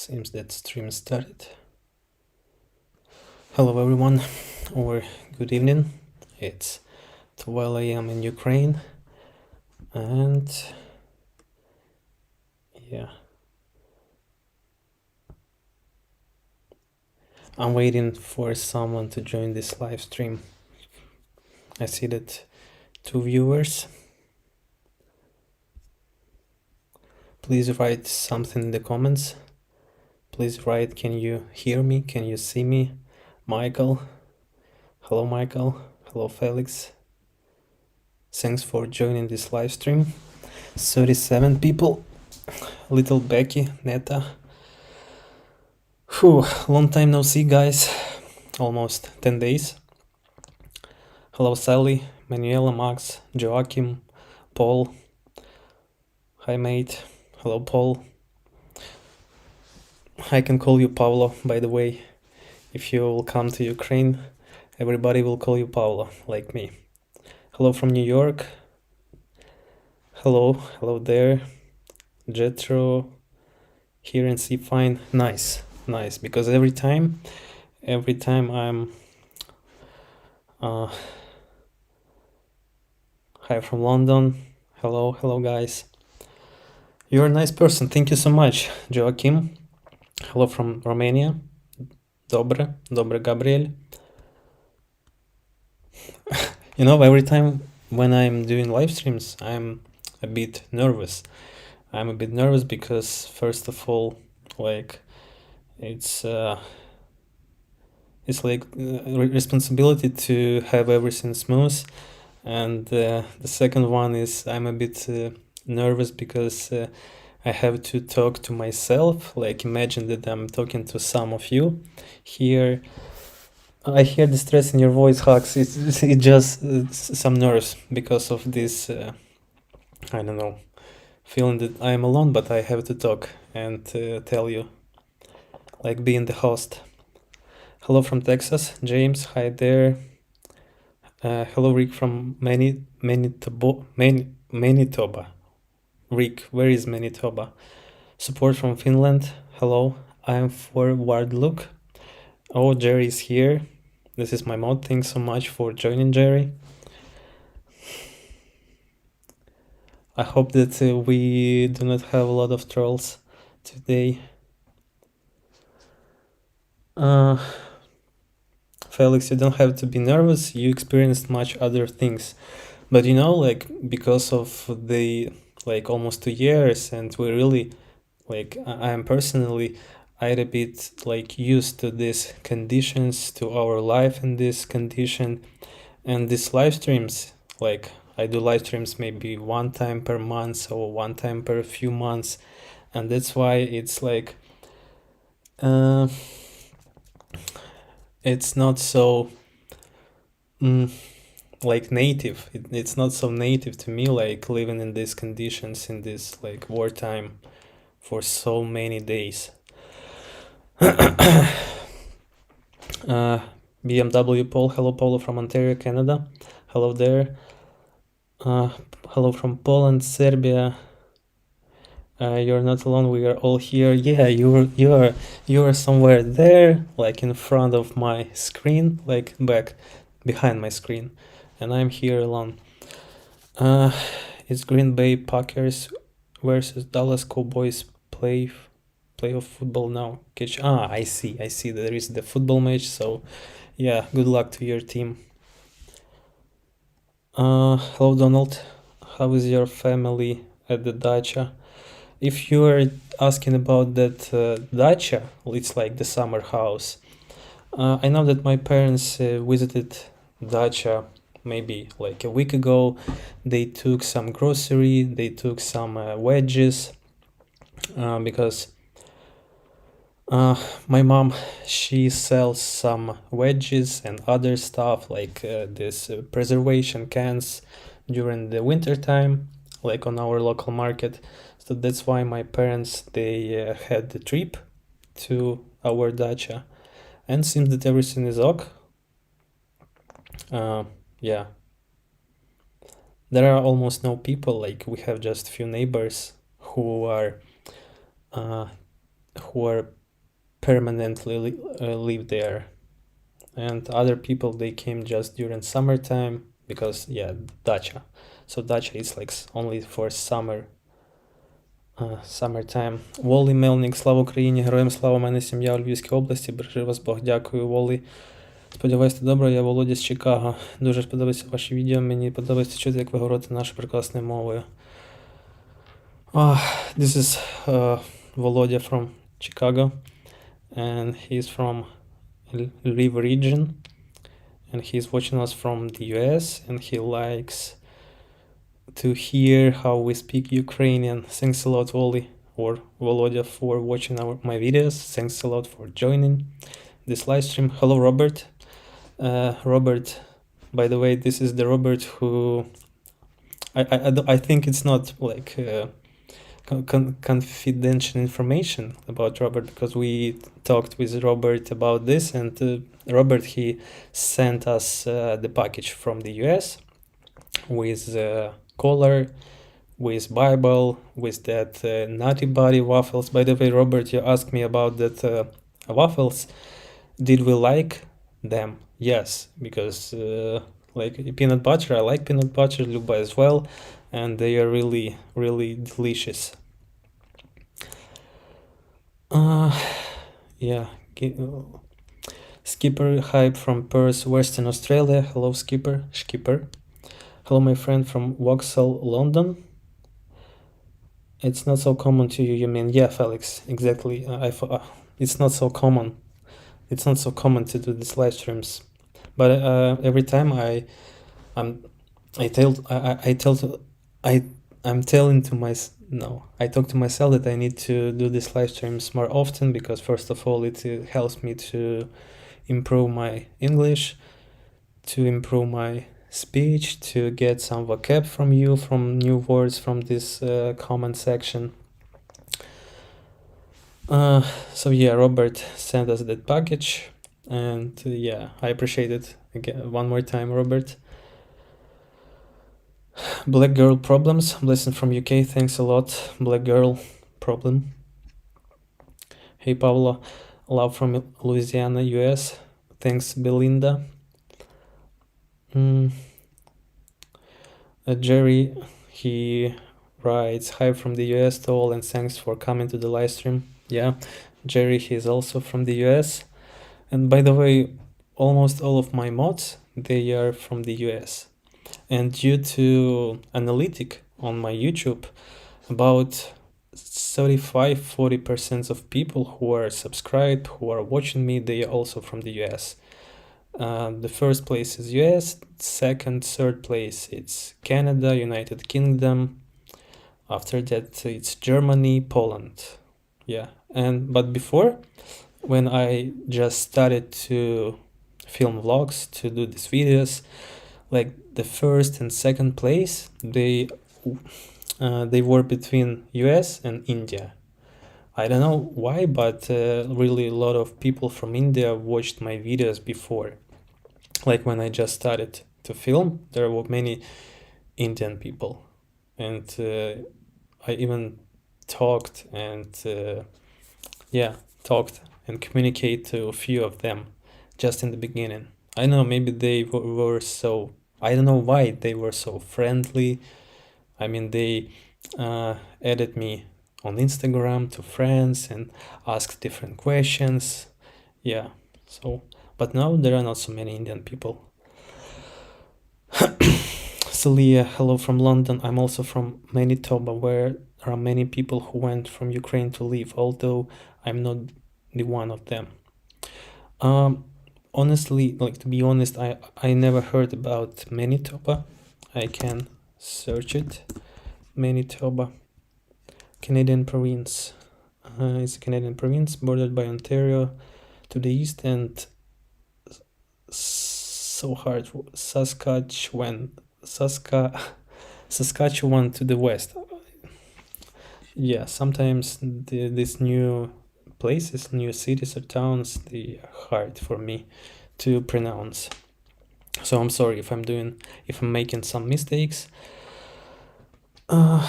Seems that stream started. Hello everyone, or good evening. It's 12 a.m. in Ukraine, and yeah, I'm waiting for someone to join this live stream. I see that 2 viewers. Please write something in the comments. Please write, can you hear me? Can you see me? Michael. Hello Michael. Hello Felix. Thanks for joining this live stream. 37 people. Little Becky, Neta. Whew, long time no see, guys. Almost 10 days. Hello Sally, Manuela, Max, Joachim, Paul. Hi mate. Hello Paul. I can call you Pavlo, by the way. If you will come to Ukraine, everybody will call you Pavlo, like me. Hello from New York. Hello there. Jetro. Here and see fine. Nice, because every time I'm hi from London. Hello guys. You're a nice person. Thank you so much, Joachim. Hello from Romania. Dobre Gabriel. You know, every time when I'm doing live streams, I'm a bit nervous. I'm a bit nervous because, first of all, like it's like responsibility to have everything smooth, and the second one is I'm a bit nervous because I have to talk to myself. Like, imagine that I'm talking to some of you here. I hear the stress in your voice, Hux. It's just some nerves because of this, I don't know, feeling that I'm alone, but I have to talk and tell you, like being the host. Hello from Texas, James. Hi there. Hello, Rick from Manitoba. Rick, where is Manitoba? Support from Finland. Hello, I'm Forward Look. Oh, Jerry is here. This is my mod. Thanks so much for joining, Jerry. I hope that we do not have a lot of trolls today. Felix, you don't have to be nervous. You experienced much other things. But you know, like, because of the, like, almost 2 years, and we really, like, I am personally, I'm a bit, like, used to these conditions, to our life in this condition. And these live streams, like, I do live streams maybe 1 time per month or 1 time per few months. And that's why it's like, it's not so like native. It's not so native to me, like living in these conditions in this like wartime for so many days. BMW Paul. Hello Paulo from Ontario, Canada. Hello there. Hello from Poland, Serbia. You're not alone, we are all here. Yeah, you are somewhere there, like in front of my screen, like back behind my screen, and I'm here alone. It's Green Bay Packers versus Dallas Cowboys playoff football now. I see there is the football match, so yeah, good luck to your team. Hello Donald, how is your family at the dacha? If you are asking about that dacha, it's like the summer house. I know that my parents visited dacha maybe like a week ago. They took some grocery, they took some wedges, because my mom, she sells some wedges and other stuff like this preservation cans during the winter time, like on our local market. So that's why my parents, they had the trip to our dacha, and seems that everything is ok. Yeah, there are almost no people, like we have just few neighbors who are who are permanently live there, and other people they came just during summertime because dacha. So dacha is like only for summertime. Волі Мелнік, слава Україні, героям слава, у мене сім'я у Львівській області, бережи вас Бог, дякую, Волі. Сподіваюсь, ти добре, я Володя з Чикаго. Дуже подобаються ваші відео, мені подобається чути, як ви говорите нашою прекрасною мовою. This is Volodya from Chicago, and he's from Lviv region, and he's watching us from the US, and he likes to hear how we speak Ukrainian. Thanks a lot, Wally or Volodya, for watching my videos. Thanks a lot for joining this live stream. Hello, Robert. Robert, by the way, this is the Robert who I think it's not like confidential information about Robert, because we talked with Robert about this, and Robert, he sent us the package from the US with collar, with Bible, with that Nutty Buddy waffles. By the way, Robert, you asked me about that waffles. Did we like them? Yes, because like peanut butter, I like peanut butter, Luba as well, and they are really, really delicious. Yeah. Skipper Hype from Perth, Western Australia. Hello, Skipper. Hello, my friend from Vauxhall, London. It's not so common to you, you mean? Yeah, Felix, exactly. It's not so common. It's not so common to do these live streams. But every time I talk to myself that I need to do these live streams more often, because first of all, it helps me to improve my English, to improve my speech, to get some vocab from you, from new words from this comment section. So yeah, Robert sent us that package, and I appreciate it again one more time, Robert. Black Girl Problems, blessing from UK, thanks a lot, Black Girl Problem. Hey Pavlo, love from Louisiana, US, thanks Belinda. Jerry, he writes, hi from the US to all, and thanks for coming to the live stream. Yeah, Jerry, he is also from the US. And by the way, almost all of my mods, they are from the US. And due to analytic on my YouTube, about 35-40% of people who are subscribed, who are watching me, they are also from the US. The first place is US, second, third place it's Canada, United Kingdom. After that it's Germany, Poland. Yeah, but before, when I just started to film vlogs, to do these videos, like the first and second place, they were between US and India. I don't know why, but really a lot of people from India watched my videos before. Like when I just started to film, there were many Indian people, and I even talked and communicate to a few of them just in the beginning. I don't know, maybe they were so, I don't know why they were so friendly. I mean, they added me on Instagram to friends and asked different questions. Yeah, so, but now there are not so many Indian people. Celia, hello from London. I'm also from Manitoba, where there are many people who went from Ukraine to live, although I'm not the one of them. Honestly, like, to be honest, I never heard about Manitoba. I can search it. Manitoba, Canadian province. It's a Canadian province bordered by Ontario to the east and so hard Saskatchewan to the west. Yeah, sometimes these new places, new cities or towns, they are hard for me to pronounce. So I'm sorry if I'm making some mistakes. I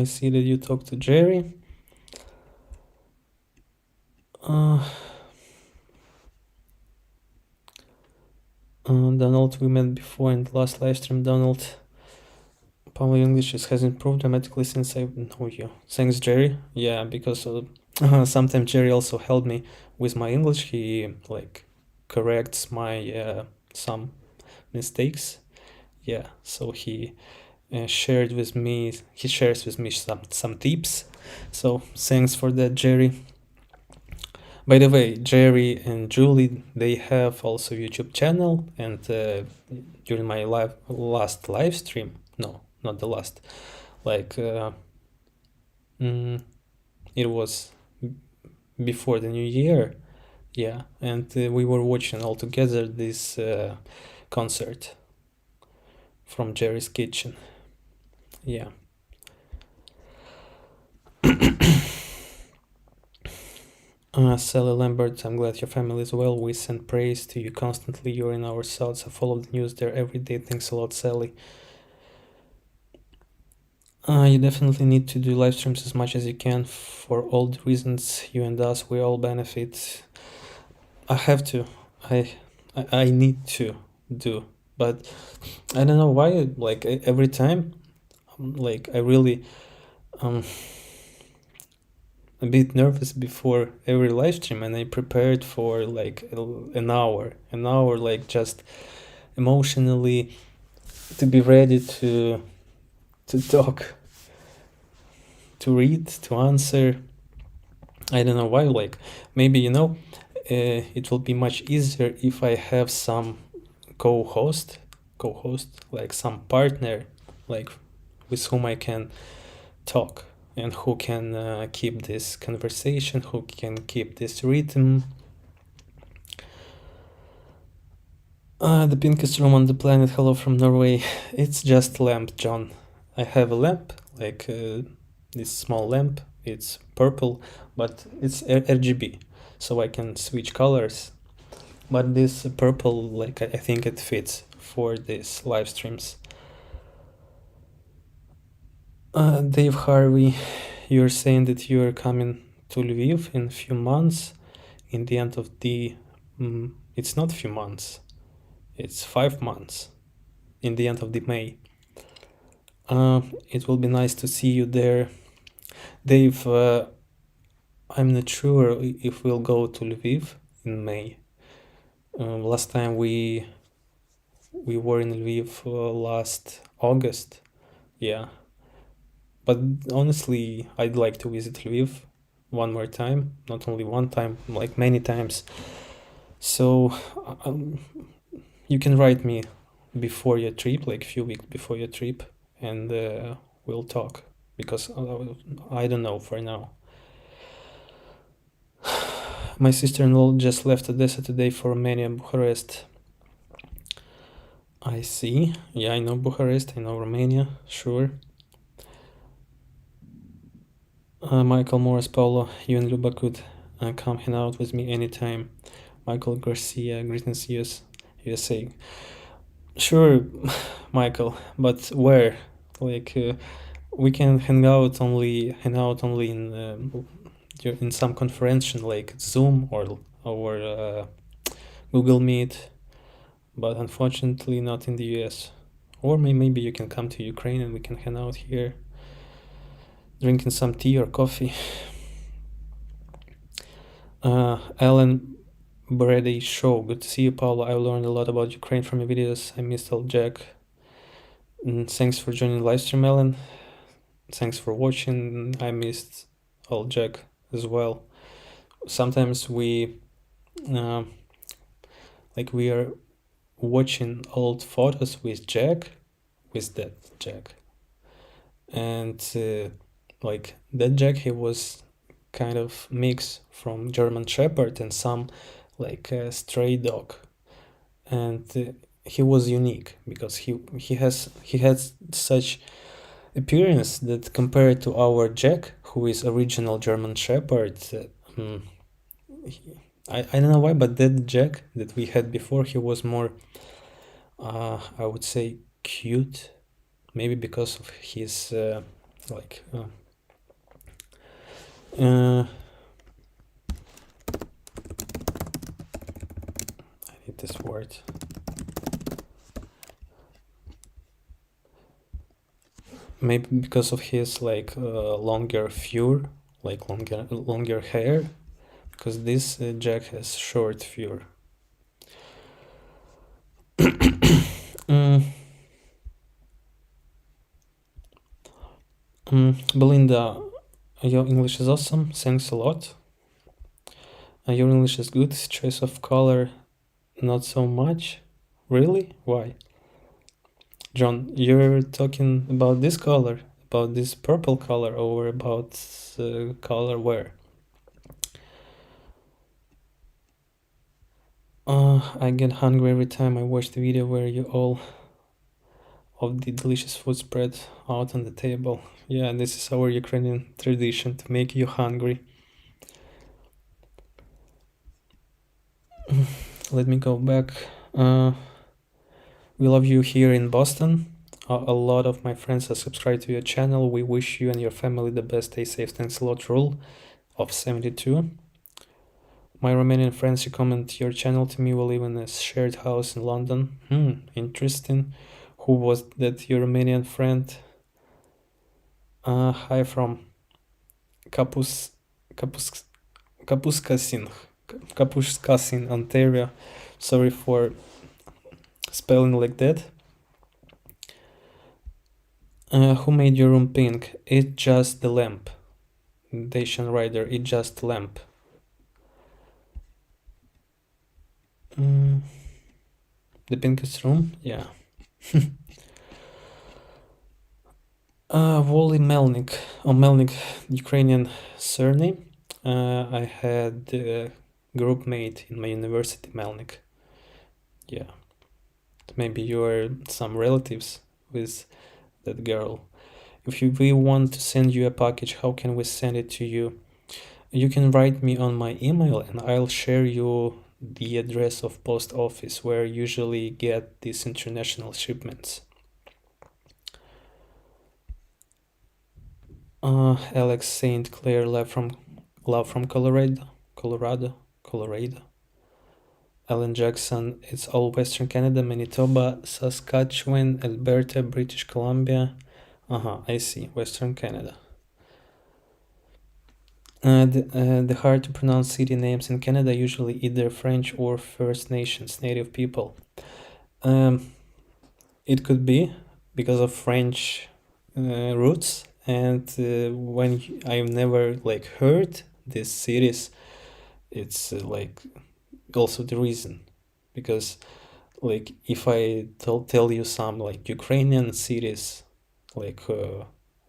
see that you talked to Jerry. Uh, Donald, we met before in the last live stream. Donald, Pavlo English has improved dramatically since I know you. Thanks, Jerry. Yeah, because sometimes Jerry also helped me with my English. He like corrects my some mistakes. Yeah, so he shared with me. He shares with me some tips. So thanks for that, Jerry. By the way, Jerry and Julie, they have also YouTube channel, and during my last live stream, no, not the last, like mm, it was before the new year, yeah, and we were watching all together this concert from Jerry's kitchen, yeah. Sally Lambert, I'm glad your family is well. We send praise to you constantly. You're in our thoughts. I follow the news there every day. Thanks a lot, Sally. You definitely need to do live streams as much as you can for all the reasons you and us, we all benefit. I have to. I need to do. But I don't know why, like, every time, like, I really a bit nervous before every live stream, and I prepared for like an hour, like, just emotionally to be ready to talk, to read, to answer. I don't know why, like, maybe, it will be much easier if I have some co-host, like some partner, like, with whom I can talk, and who can keep this conversation, who can keep this rhythm. The pinkest room on the planet, hello from Norway. It's just lamp, John. I have a lamp, like this small lamp. It's purple, but it's RGB, so I can switch colors. But this purple, like, I think it fits for these live streams. Dave Harvey, you're saying that you're coming to Lviv in a few months, in the end of the... it's not a few months, it's 5 months, in the end of the May. It will be nice to see you there. Dave, I'm not sure if we'll go to Lviv in May. Last time we were in Lviv last August, yeah. But honestly, I'd like to visit Lviv one more time, not only one time, like many times. So you can write me before your trip, like a few weeks before your trip, and we'll talk, because I don't know for now. My sister-in-law just left Odessa today for Romania and Bucharest. I see. Yeah, I know Bucharest, I know Romania, sure. Michael Morris, Paulo, you and Luba could come hang out with me anytime. Michael Garcia, greetings, USA. Sure, Michael, but where? Like, we can hang out only in some conference like Zoom or Google Meet, but unfortunately not in the US. Or maybe you can come to Ukraine and we can hang out here, drinking some tea or coffee. Alan Brady Show, good to see you, Paolo. I learned a lot about Ukraine from your videos. I missed all Jack. Thanks for joining the live stream, Alan. Thanks for watching. I missed all Jack as well. Sometimes we are watching old photos with that Jack, and like that Jack, he was kind of mix from German Shepherd and some like a stray dog, and he was unique because he has such appearance that compared to our Jack, who is original German Shepherd, I don't know why, but that Jack that we had before, he was more, I would say, cute, maybe because of his like this word. Maybe because of his like longer fur, like longer hair, because this Jack has short fur. Belinda, your English is awesome. Thanks a lot. Your English is good. Choice of color, not so much. Really? Why? John, you're talking about this color, about this purple color, or about color where? I get hungry every time I watch the video where you all of the delicious food spread out on the table. Yeah, this is our Ukrainian tradition to make you hungry. Let me go back. We love you here in Boston. A lot of my friends are subscribed to your channel. We wish you and your family the best. Stay safe. Thanks a lot, Rule of 72. My Romanian friends recommend your channel to me. We live in a shared house in London. Interesting. Who was that your Romanian friend? Hi from Kapuskasin, Ontario. Sorry for spelling like that. Who made your room pink? It's just the lamp. Dacian Rider, it's just lamp. The pinkest room? Yeah. Wally Melnik. Melnik, Ukrainian surname. I had a group mate in my university, Melnik. Yeah. Maybe you are some relatives with that girl. If we want to send you a package, how can we send it to you? You can write me on my email and I'll share you the address of post office where I usually get these international shipments. Alex St. Clair, love from Colorado. Alan Jackson, it's all Western Canada, Manitoba, Saskatchewan, Alberta, British Columbia. I see, Western Canada. The hard to pronounce city names in Canada usually either French or First Nations, native people. It could be because of French roots, and when I've never like heard these cities, it's like also the reason, because like if I tell you some like Ukrainian cities like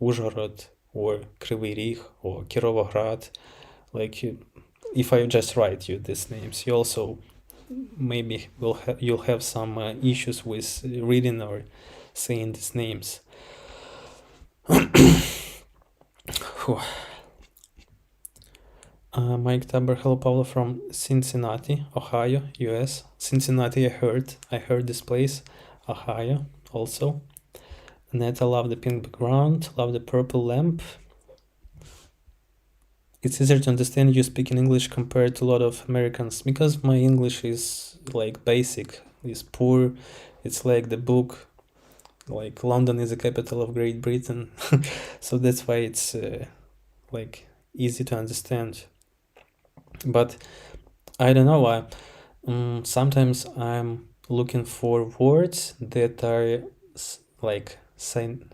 Uzhhorod or Kryvyi Rih or Kirovograd, like if I just write you these names, you also maybe you'll have some issues with reading or saying these names. Mike Taber, hello Pavlo from Cincinnati, Ohio, US. Cincinnati, I heard this place. Ohio, also. Neta, love the pink background, love the purple lamp. It's easier to understand you speak in English compared to a lot of Americans, because my English is like basic, is poor. It's like the book, like London is the capital of Great Britain. So that's why it's like easy to understand. But I don't know why. Sometimes I'm looking for words that are like synonymy.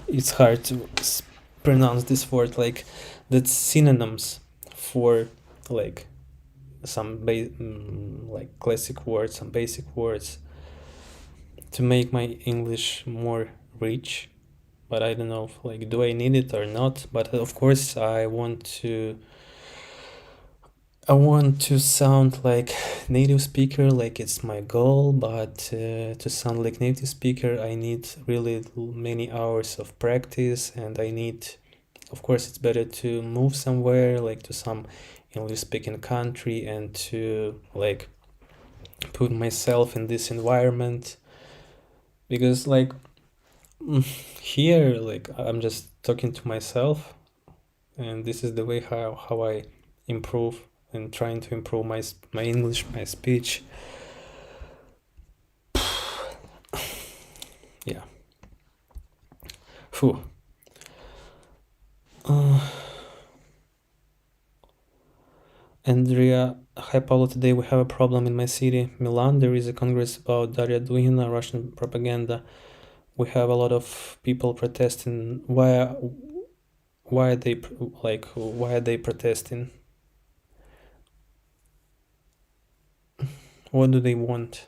It's hard to pronounce this word, like that's synonyms for like some like classic words, some basic words, to make my English more rich. But I don't know, like, do I need it or not? But of course, I want to sound like native speaker, like it's my goal. But to sound like native speaker, I need really many hours of practice, and I need, of course, it's better to move somewhere, like to some English-speaking country, and to like put myself in this environment, because like here, like I'm just talking to myself, and this is the way how I improve and trying to improve my English, my speech. Yeah. Phew. Andrea, hi Pavlo, today we have a problem in my city, Milan. There is a congress about Daria Dugina, Russian propaganda. We have a lot of people protesting. Why are they why are they protesting? What do they want?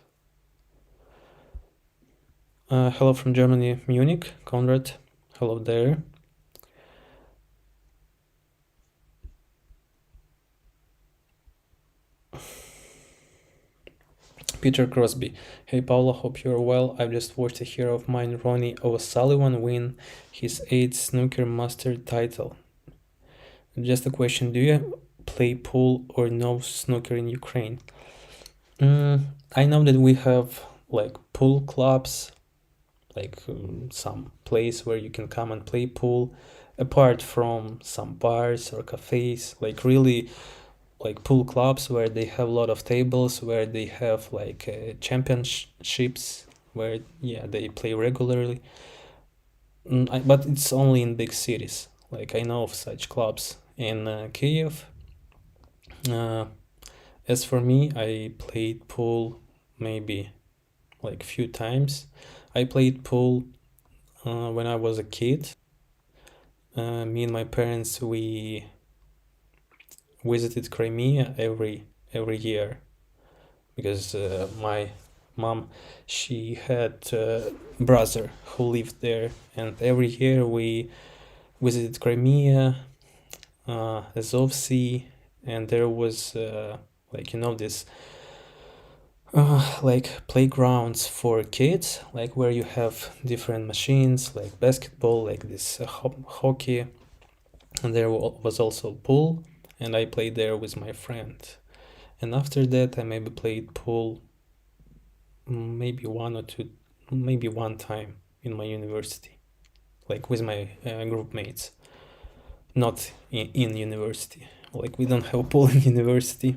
Hello from Germany, Munich, Conrad. Hello there. Peter Crosby. Hey Paula, hope you're well. I've just watched a hero of mine, Ronnie O'Sullivan, win his 8th snooker master title. Just a question, do you play pool or no snooker in Ukraine? I know that we have like pool clubs, like some place where you can come and play pool, apart from some bars or cafes, like really like pool clubs where they have a lot of tables, where they have like championships, where yeah they play regularly. But it's only in big cities. Like I know of such clubs in Kiev. Uh, as for me, I played pool maybe like few times. I played pool when I was a kid. Me and my parents, we visited Crimea every year because my mom, she had a brother who lived there, and every year we visited Crimea, Azov Sea, and there was like this like playgrounds for kids, like where you have different machines like basketball, like this hockey, and there was also pool, and I played there with my friend. And after that I maybe played pool maybe one or two, maybe one time in my university, like with my group mates, not in university. Like we don't have pool in university.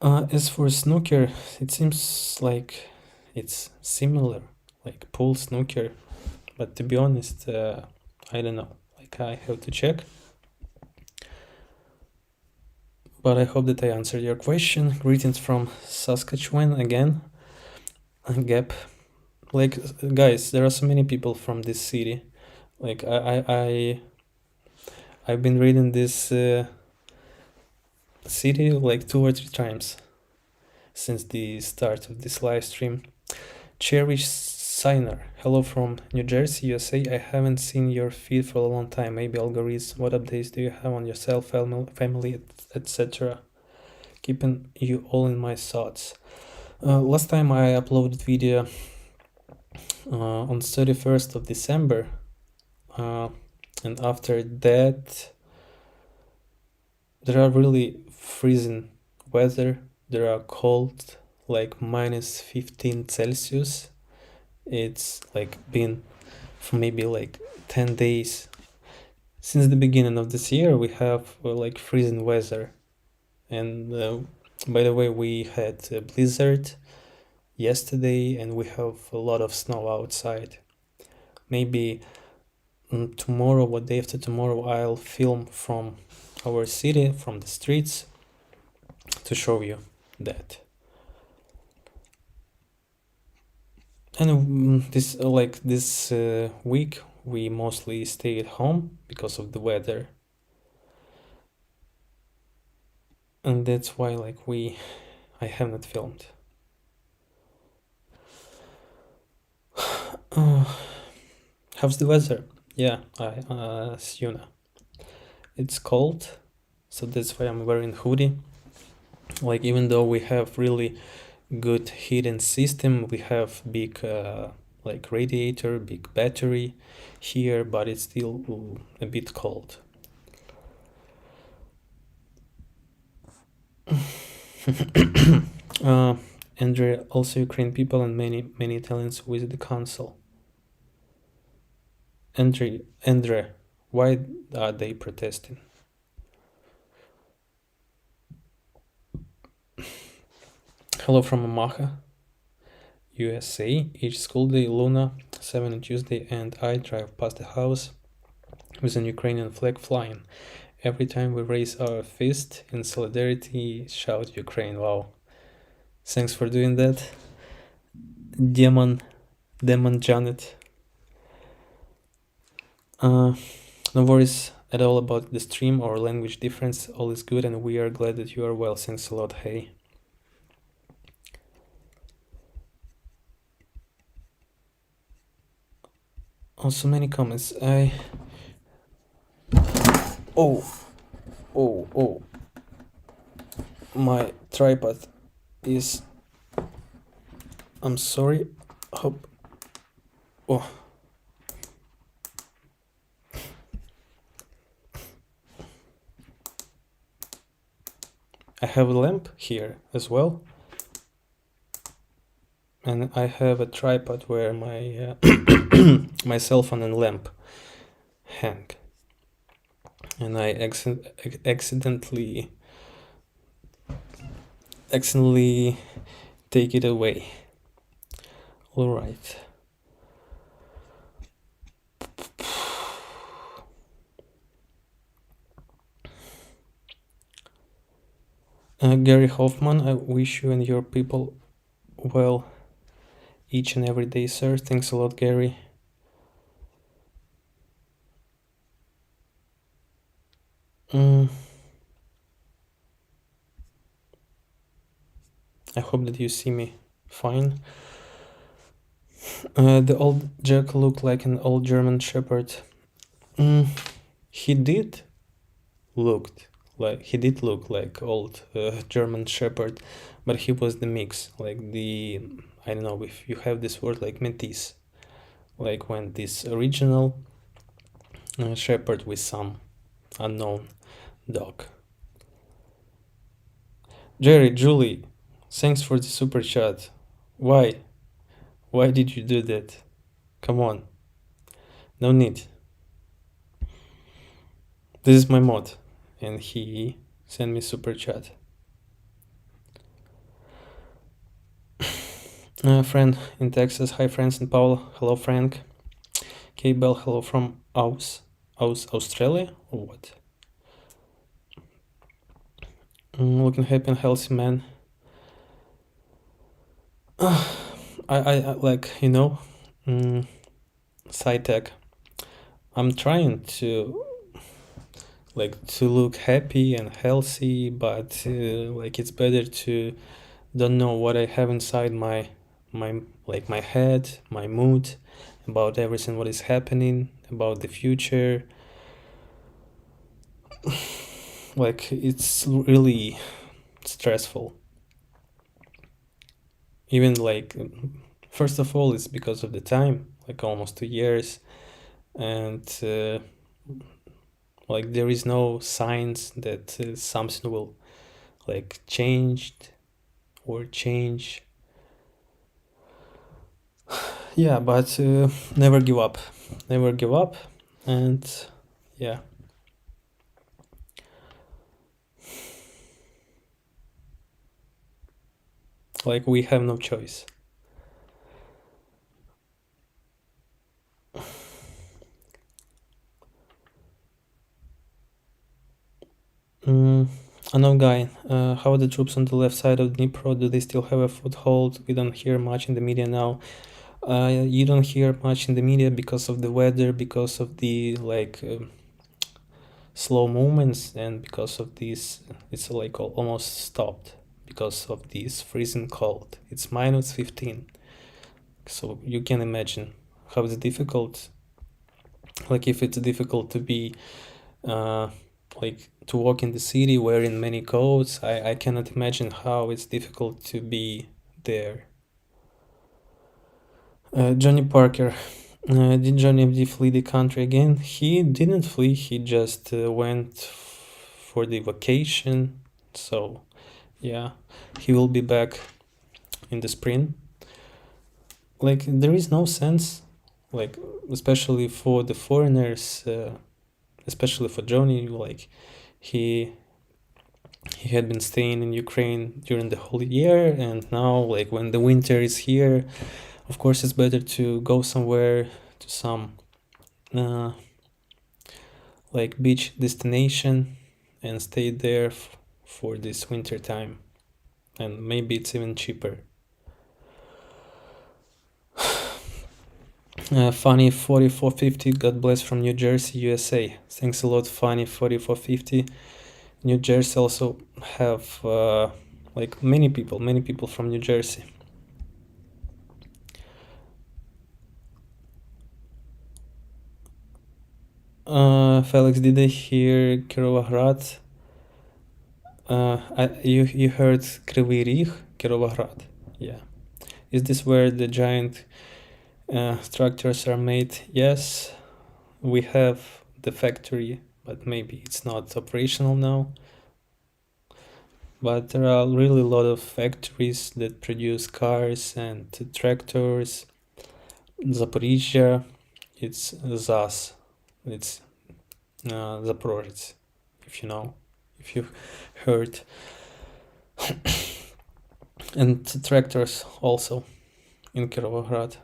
As for snooker, it seems like it's similar, like pool snooker, but to be honest, I don't know. Like I have to check. But I hope that I answered your question. Greetings from Saskatchewan again. Gap. Like guys, there are so many people from this city. Like I've been reading this city like 2 or 3 times since the start of this live stream. Cherish Signer, hello from New Jersey, USA. I haven't seen your feed for a long time. Maybe algorithms. What updates do you have on yourself, family, etc.? Keeping you all in my thoughts. Last time I uploaded video on 31st of December, and after that there are really freezing weather. There are cold, like minus 15 Celsius. It's like been for maybe like 10 days. Since the beginning of this year we have like freezing weather. And by the way, we had a blizzard yesterday and we have a lot of snow outside. Maybe tomorrow or day after tomorrow I'll film from our city, from the streets, to show you that. And this week we mostly stay at home because of the weather, and that's why like I have not filmed. How's the weather? Yeah, Siuna. It's cold, so that's why I'm wearing hoodie. Like even though we have really good heating system, we have big like radiator, big battery here, but it's still a bit cold. Andrea, also Ukrainian people and many Italians visit the council. Andre, why are they protesting? Hello from Omaha, USA. Each school day, Luna, 7 on Tuesday, and I drive past the house with an Ukrainian flag flying. Every time we raise our fist in solidarity, shout Ukraine. Wow. Thanks for doing that. Demon Janet. No worries at all about the stream or language difference. All is good, and we are glad that you are well. Thanks a lot. Hey. Oh, so many comments. Oh, oh. My tripod is. I'm sorry. Hope. Oh. I have a lamp here as well. And I have a tripod where my my cell phone and lamp hang. And I accidentally take it away. All right. Gary Hoffman, I wish you and your people well each and every day, sir. Thanks a lot, Gary. I hope that you see me fine. The old Jack looked like an old German Shepherd. He did look like old German Shepherd, but he was the mix, like the, I don't know if you have this word, like métis, like when this original shepherd with some unknown dog. Julie, thanks for the super chat. Why did you do that? Come on, no need. This is my mod, and he sent me super chat. Friend in Texas, hi friends in Pavlo, hello Frank. K Bell, hello from Australia or what? Looking happy and healthy, man. I like, side tech. I'm trying to look happy and healthy, but it's better to don't know what I have inside my head, my mood, about everything what is happening, about the future. It's really stressful. Even first of all, it's because of the time, almost 2 years, and there is no signs that something will changed or change. Yeah, but never give up, and yeah. We have no choice. Unknown guy, how are the troops on the left side of Dnipro? Do they still have a foothold? We don't hear much in the media now. You don't hear much in the media because of the weather, because of the slow movements, and because of this, it's almost stopped because of this freezing cold. It's minus 15, so you can imagine how it's difficult. If it's difficult to be to walk in the city wearing many coats, I cannot imagine how it's difficult to be there. Johnny Parker, did Johnny MD flee the country again? He didn't flee, he just went for the vacation. So yeah, he will be back in the spring. There is no sense like especially for the foreigners, especially for Johnny, like he he had been staying in Ukraine during the whole year, and now like when the winter is here, of course it's better to go somewhere to some uh, like beach destination and stay there for this winter time, and maybe it's even cheaper. Funny 4450, God bless, from New Jersey, USA. Thanks a lot, Funny 4450. New Jersey also have like many people from New Jersey. Felix, did I hear Kirovahrad? You heard Kryvyi Rih, Kirovahrad. Yeah. Is this where the giant structures are made? Yes, we have the factory, but maybe it's not operational now. But there are really a lot of factories that produce cars and tractors. Zaporizhia, it's ZAS, it's Zaporozhets, if you know, if you've heard. And tractors also in Kirovohrad.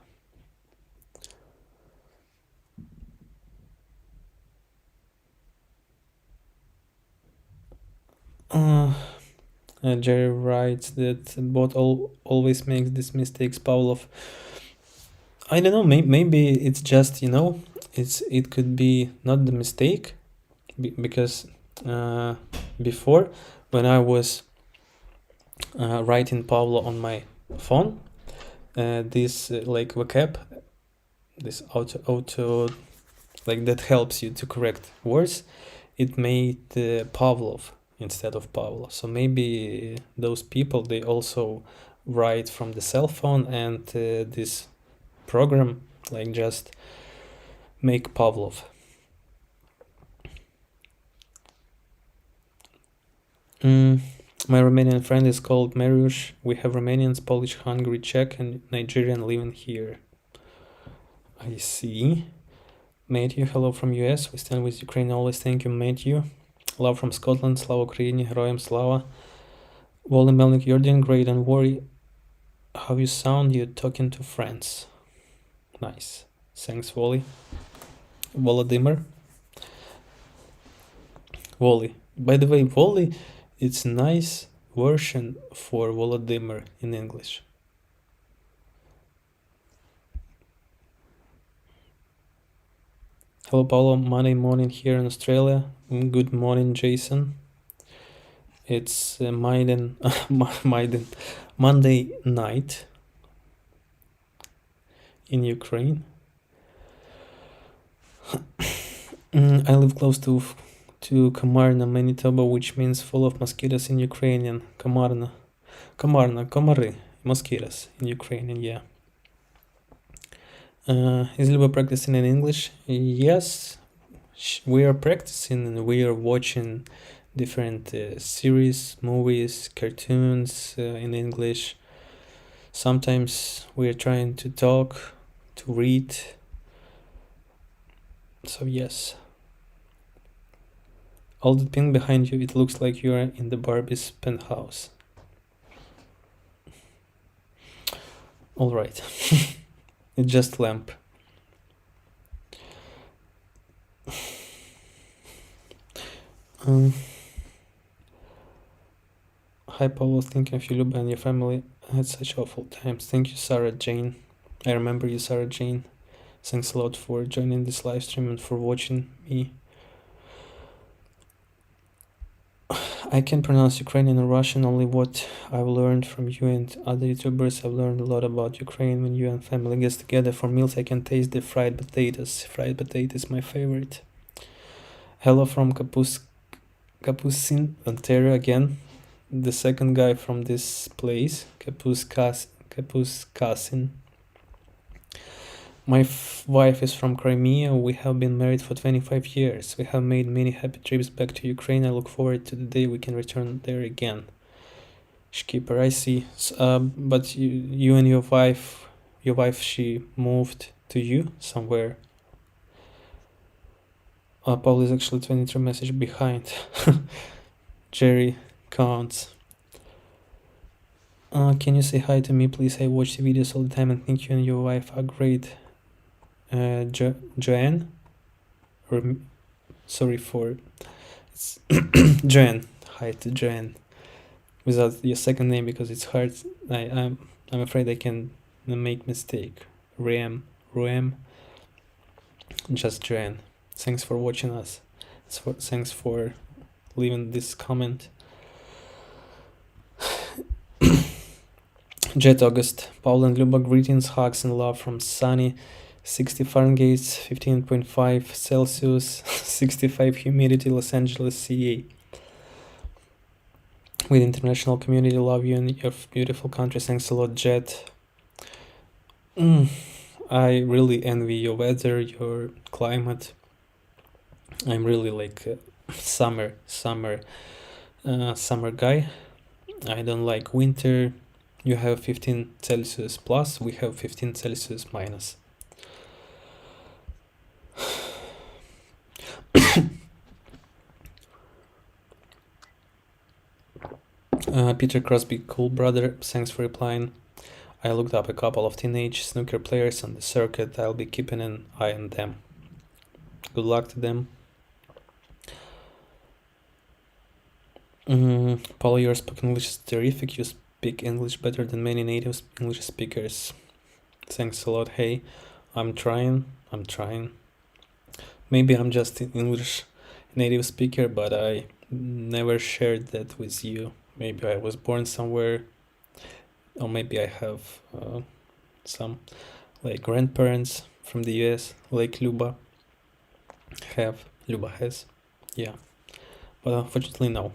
Jerry writes that bot always makes these mistakes, Pavlov. I don't know, maybe it's just, it could be not the mistake, because before, when I was writing Pavlo on my phone, this like vocab, this auto like that helps you to correct words, it made Pavlov instead of Pavlo. So maybe those people, they also write from the cell phone, and this program like just make Pavlov. My Romanian friend is called Mariusz. We have Romanians, Polish, Hungary, Czech, and Nigerian living here. I see. Matthew, hello from US. We stand with Ukraine always. Thank you, Matthew. Love from Scotland. Slava Ukraini, Heroyam Slava. Wally Melnik, you're doing great. Don't worry how you sound. You're talking to friends. Nice. Thanks, Wally. Volodymyr. Wally. By the way, Wally, it's a nice version for Volodymyr in English. Hello, Paulo. Monday morning here in Australia. Good morning, Jason. It's Monday night in Ukraine. I live close to Kamarna, Manitoba, which means full of mosquitoes in Ukrainian. Kamarna, komary, mosquitoes in Ukrainian, yeah. Is Luba practicing in English? Yes, we are practicing, and we are watching different series, movies, cartoons in English. Sometimes we are trying to talk, to read. So yes. All the pink behind you, it looks like you are in the Barbie's penthouse. Alright. It's just lamp. Hi, Paul. Thinking of you, Luba, and your family. I had such awful times. Thank you, Sarah Jane. I remember you, Sarah Jane. Thanks a lot for joining this live stream and for watching me. I can pronounce Ukrainian and Russian, only what I've learned from you and other YouTubers. I've learned a lot about Ukraine. When you and family gets together for meals, I can taste the fried potatoes. Fried potatoes, my favorite. Hello from Capucin, Ontario again. The second guy from this place, Capucin. My wife is from Crimea. We have been married for 25 years. We have made many happy trips back to Ukraine. I look forward to the day we can return there again. Shkeeper, I see. But you and your wife, she moved to you somewhere. Paul is actually 23 message behind. Jerry counts. Can you say hi to me, please? I watch the videos all the time and think you and your wife are great. Joanne? Sorry for... It's Joanne. Hi to Joanne. Without your second name because it's hard. I'm afraid I can make mistake. Ruem. Just Joanne. Thanks for watching us. Thanks for leaving this comment. Jet August. Paul and Luba, greetings, hugs and love from sunny 60 Fahrenheit, 15.5 Celsius, 65 humidity, Los Angeles, CA. With international community, love you and your beautiful country. Thanks a lot, Jet. I really envy your weather, your climate. I'm really like summer guy. I don't like winter. You have 15 Celsius plus, we have 15 Celsius minus. Peter Crosby, cool brother, thanks for replying. I looked up a couple of teenage snooker players on the circuit. I'll be keeping an eye on them. Good luck to them. Paul, your spoken English is terrific. You speak English better than many native English speakers. Thanks a lot. Hey, I'm trying. Maybe I'm just an English native speaker, but I never shared that with you. Maybe I was born somewhere, or maybe I have some like grandparents from the US, like Luba has. Yeah, but unfortunately no.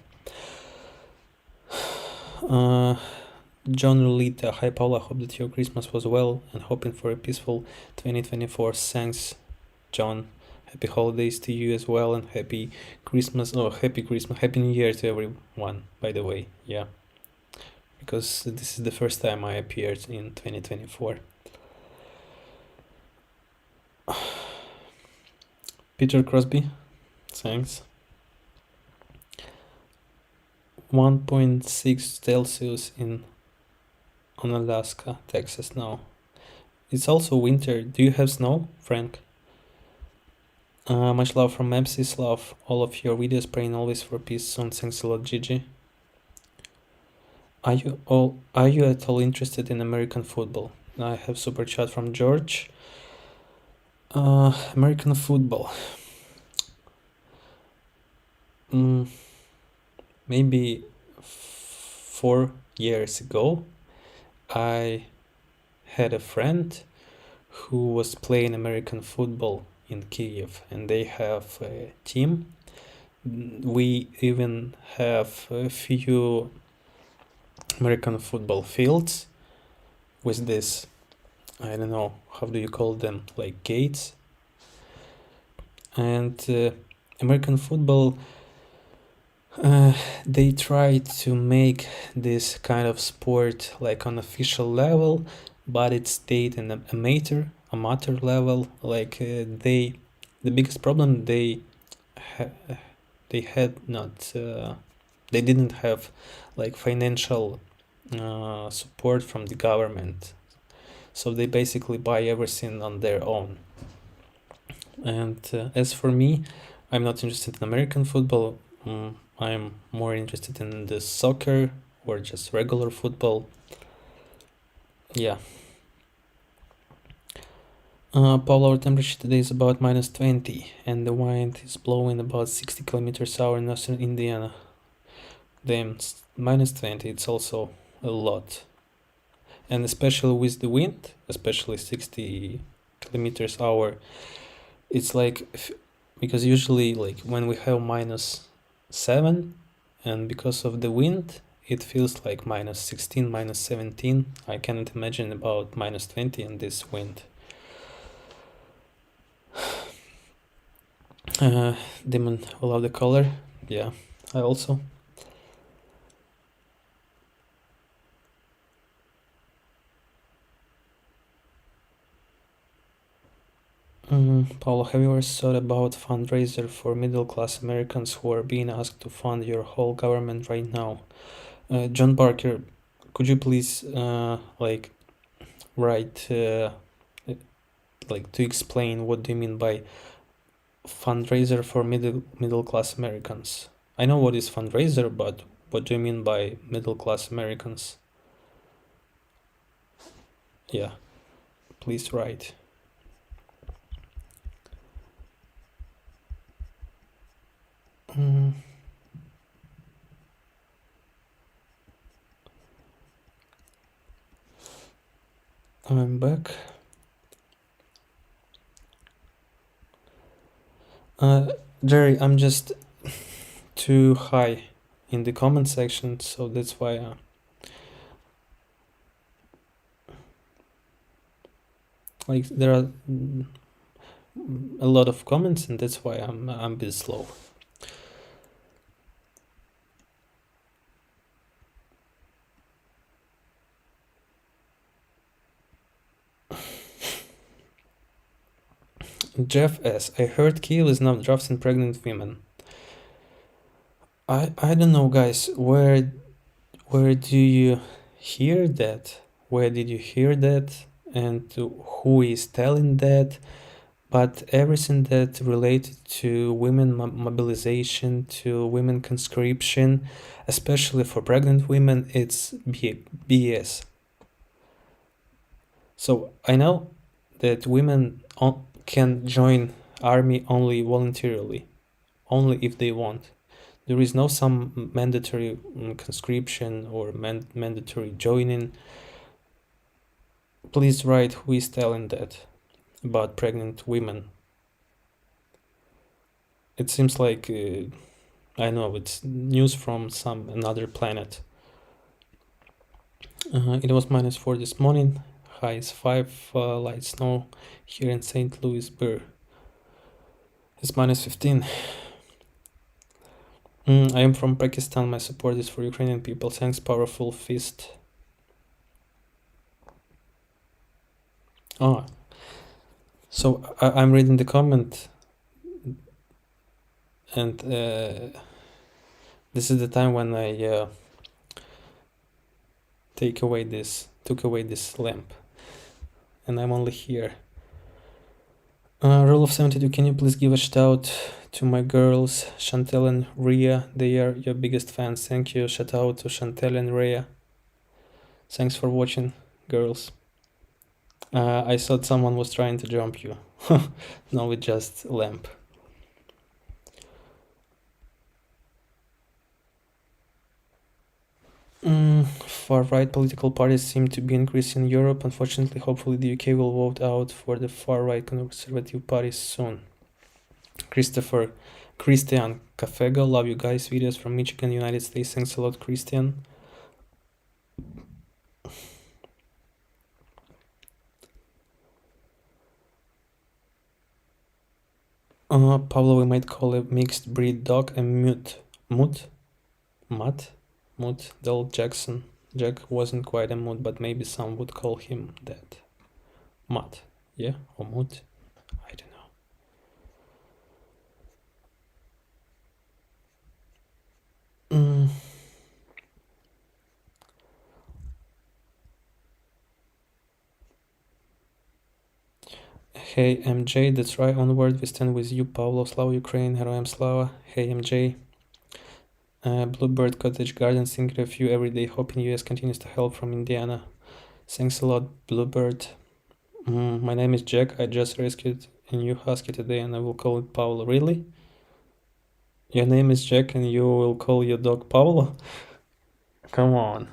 John Rolita, hi Paula, hope that your Christmas was well and hoping for a peaceful 2024. Thanks, John. Happy holidays to you as well, and happy Christmas, happy New Year to everyone, by the way. Yeah, because this is the first time I appeared in 2024. Peter Crosby, thanks. 1.6 Celsius on Alaska, Texas now. It's also winter. Do you have snow, Frank? Much love from Mepsis. Love all of your videos. Praying always for peace soon. Thanks a lot, Gigi. Are you at all interested in American football? I have super chat from George. American football. Maybe 4 years ago, I had a friend who was playing American football in Kiev, and they have a team. We even have a few American football fields with this, I don't know, how do you call them, like gates. And American football, they tried to make this kind of sport like on official level, but it stayed in an amateur level. Like the biggest problem they didn't have like financial support from the government, so they basically buy everything on their own. And as for me, I'm not interested in American football. I'm more interested in the soccer or just regular football. Yeah. Paul, our temperature today is about -20 and the wind is blowing about 60 kilometers per hour in northern Indiana. Damn, -20, it's also a lot. And especially with the wind, especially 60 kilometers per hour, it's like, because usually like when we have -7 and because of the wind, it feels like -16, -17. I cannot imagine about -20 and this wind. Demon, I love the color. Yeah, I also. Pablo, have you ever thought about fundraiser for middle-class Americans who are being asked to fund your whole government right now? John Parker, could you please write to explain what do you mean by fundraiser for middle class Americans? I know what is fundraiser, but what do you mean by middle class Americans? Yeah, please write. Mm, I'm back. Jerry, I'm just too high in the comment section, so that's why there are a lot of comments, and that's why I'm a bit slow. Jeff S. I heard Kiev is now drafting pregnant women. I don't know, guys. Where do you hear that? Where did you hear that? And who is telling that? But everything that related to women mobilization, to women conscription, especially for pregnant women, it's BS. So I know that women can join army only voluntarily, only if they want. There is no some mandatory conscription or mandatory joining. Please write who is telling that about pregnant women. It seems like I know it's news from some another planet. It was -4 this morning. High is 5. Light snow here in St. Louis. It's -15. I am from Pakistan. My support is for Ukrainian people. Thanks, powerful fist. Oh, so I'm reading the comment, and this is the time when I took away this lamp, and I'm only here. Rule of 72, can you please give a shout out to my girls, Chantel and Rhea? They are your biggest fans. Thank you. Shout out to Chantel and Rhea. Thanks for watching, girls. I thought someone was trying to jump you. No, it's just lamp. Far-right political parties seem to be increasing in Europe. Unfortunately, hopefully the UK will vote out for the far-right conservative parties soon. Christian Cafego, love you guys. Videos from Michigan, United States. Thanks a lot, Christian. Pablo, we might call a mixed breed dog a mutt. Del Jackson. Jack wasn't quite a mutt, but maybe some would call him that. Mutt, yeah, or mutt. I don't know. Hey MJ, that's right, onward, we stand with you, Pavlo, Slava Ukraine, Heroyam Slava. Hey MJ. Bluebird Cottage Garden, thinking of you every day, hoping US continues to help from Indiana. Thanks a lot, Bluebird. My name is Jack, I just rescued a new husky today and I will call it Pavlo. Really? Your name is Jack and you will call your dog Pavlo? Come on.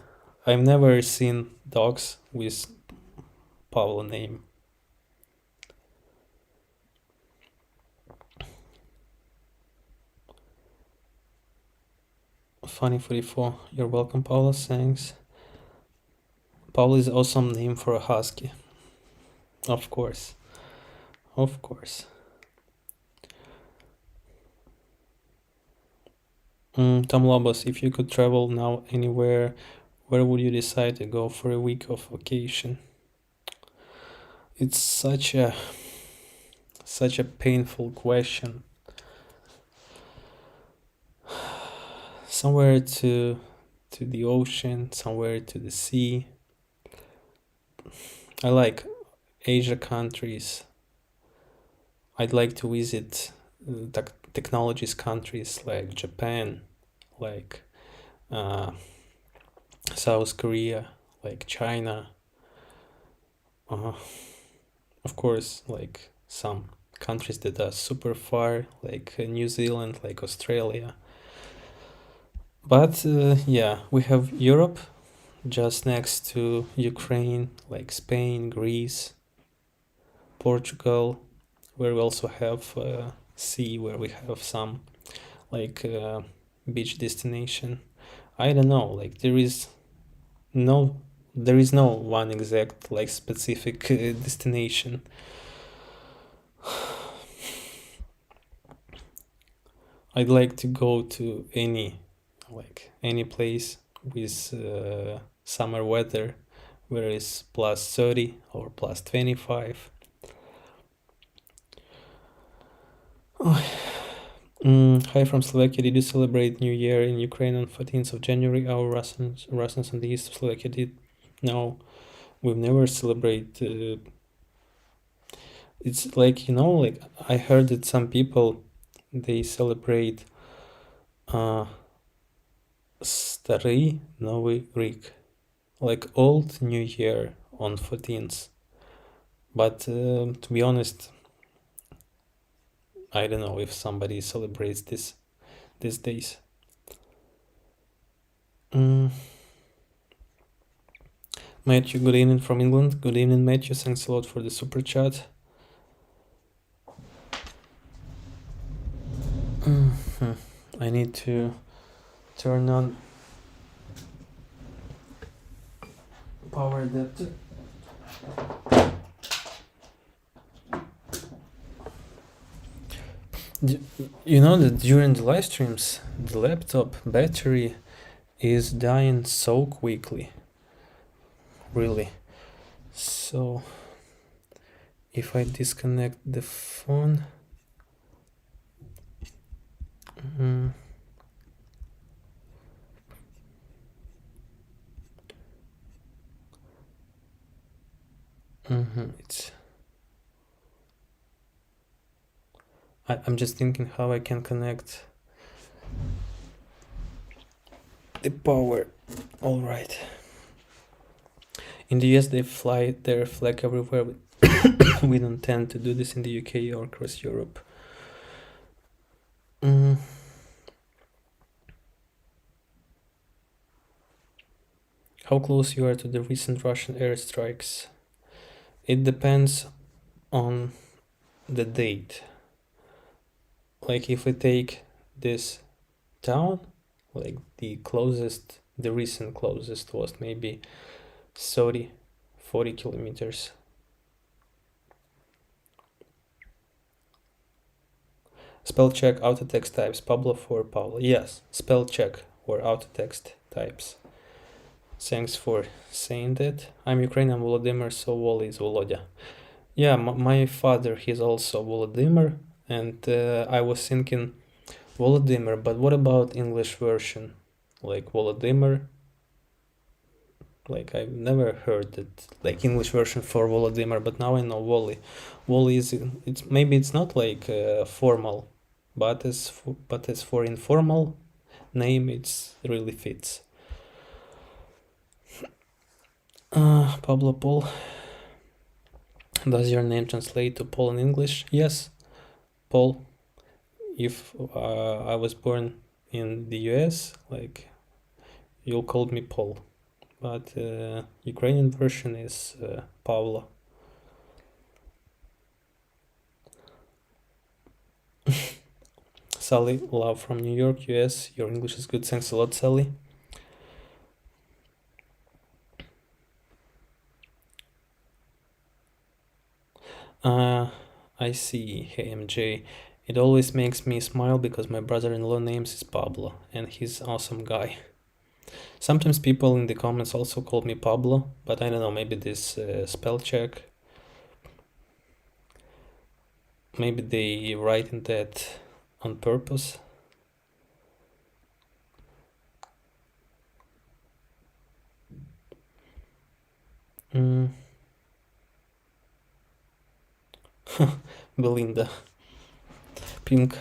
I've never seen dogs with Pavlo name. Funny 44. You're welcome, Paula. Thanks. Paula is awesome name for a husky. Of course. Of course. Tom Lobos, if you could travel now anywhere, where would you decide to go for a week of vacation? It's such a Such a painful question. Somewhere to the ocean, somewhere to the sea. I like Asia countries. I'd like to visit technologies countries like Japan, like uh, South Korea, like China. Uh, of course, like some countries that are super far, like New Zealand, like Australia. But yeah, we have Europe just next to Ukraine, like Spain, Greece, Portugal, where we also have sea, where we have some like beach destination. I don't know, like no there is no one exact like specific destination. I'd like to go to any place with summer weather where it's plus 30 or plus 25. Hi from Slovakia. Did you celebrate New Year in Ukraine on 14th of January? Our Russians in the east of Slovakia did. No, we've never celebrate. It's like, like I heard that some people, they celebrate Starý Nový Rok, like Old New Year on 14th. But to be honest, I don't know if somebody celebrates these days. Matthew, good evening from England. Good evening, Matthew. Thanks a lot for the super chat. I need to turn on power adapter. You know that during the live streams, the laptop battery is dying so quickly. Really. So if I disconnect the phone, it's. I'm just thinking how I can connect the power. All right. In the US, they fly their flag everywhere. We don't tend to do this in the UK or across Europe. How close you are to the recent Russian airstrikes? It depends on the date. Like if we take this town, like the recent closest was maybe 40 kilometers. Spell check auto text types. Pablo for Pavlo. Yes, spell check or auto text types. Thanks for saying that. I'm Ukrainian Volodymyr, so Wally is Volodya. Yeah, my father, he's also Volodymyr, and I was thinking Volodymyr, but what about English version? Like Volodymyr? Like I've never heard that, like English version for Volodymyr, but now I know Wally. Wally is, it's not like formal, but as for informal name, it's really fits. Pablo Paul. Does your name translate to Paul in English? Yes, Paul. If I was born in the US, like you'll call me Paul, but Ukrainian version is Pavlo. Sally, love from New York, US. Your English is good. Thanks a lot, Sally. I see. Hey, MJ. It always makes me smile because my brother-in-law names is Pablo, and he's an awesome guy. Sometimes people in the comments also call me Pablo, but I don't know, maybe this spell check. Maybe they writing that on purpose. Mm. Belinda. Pink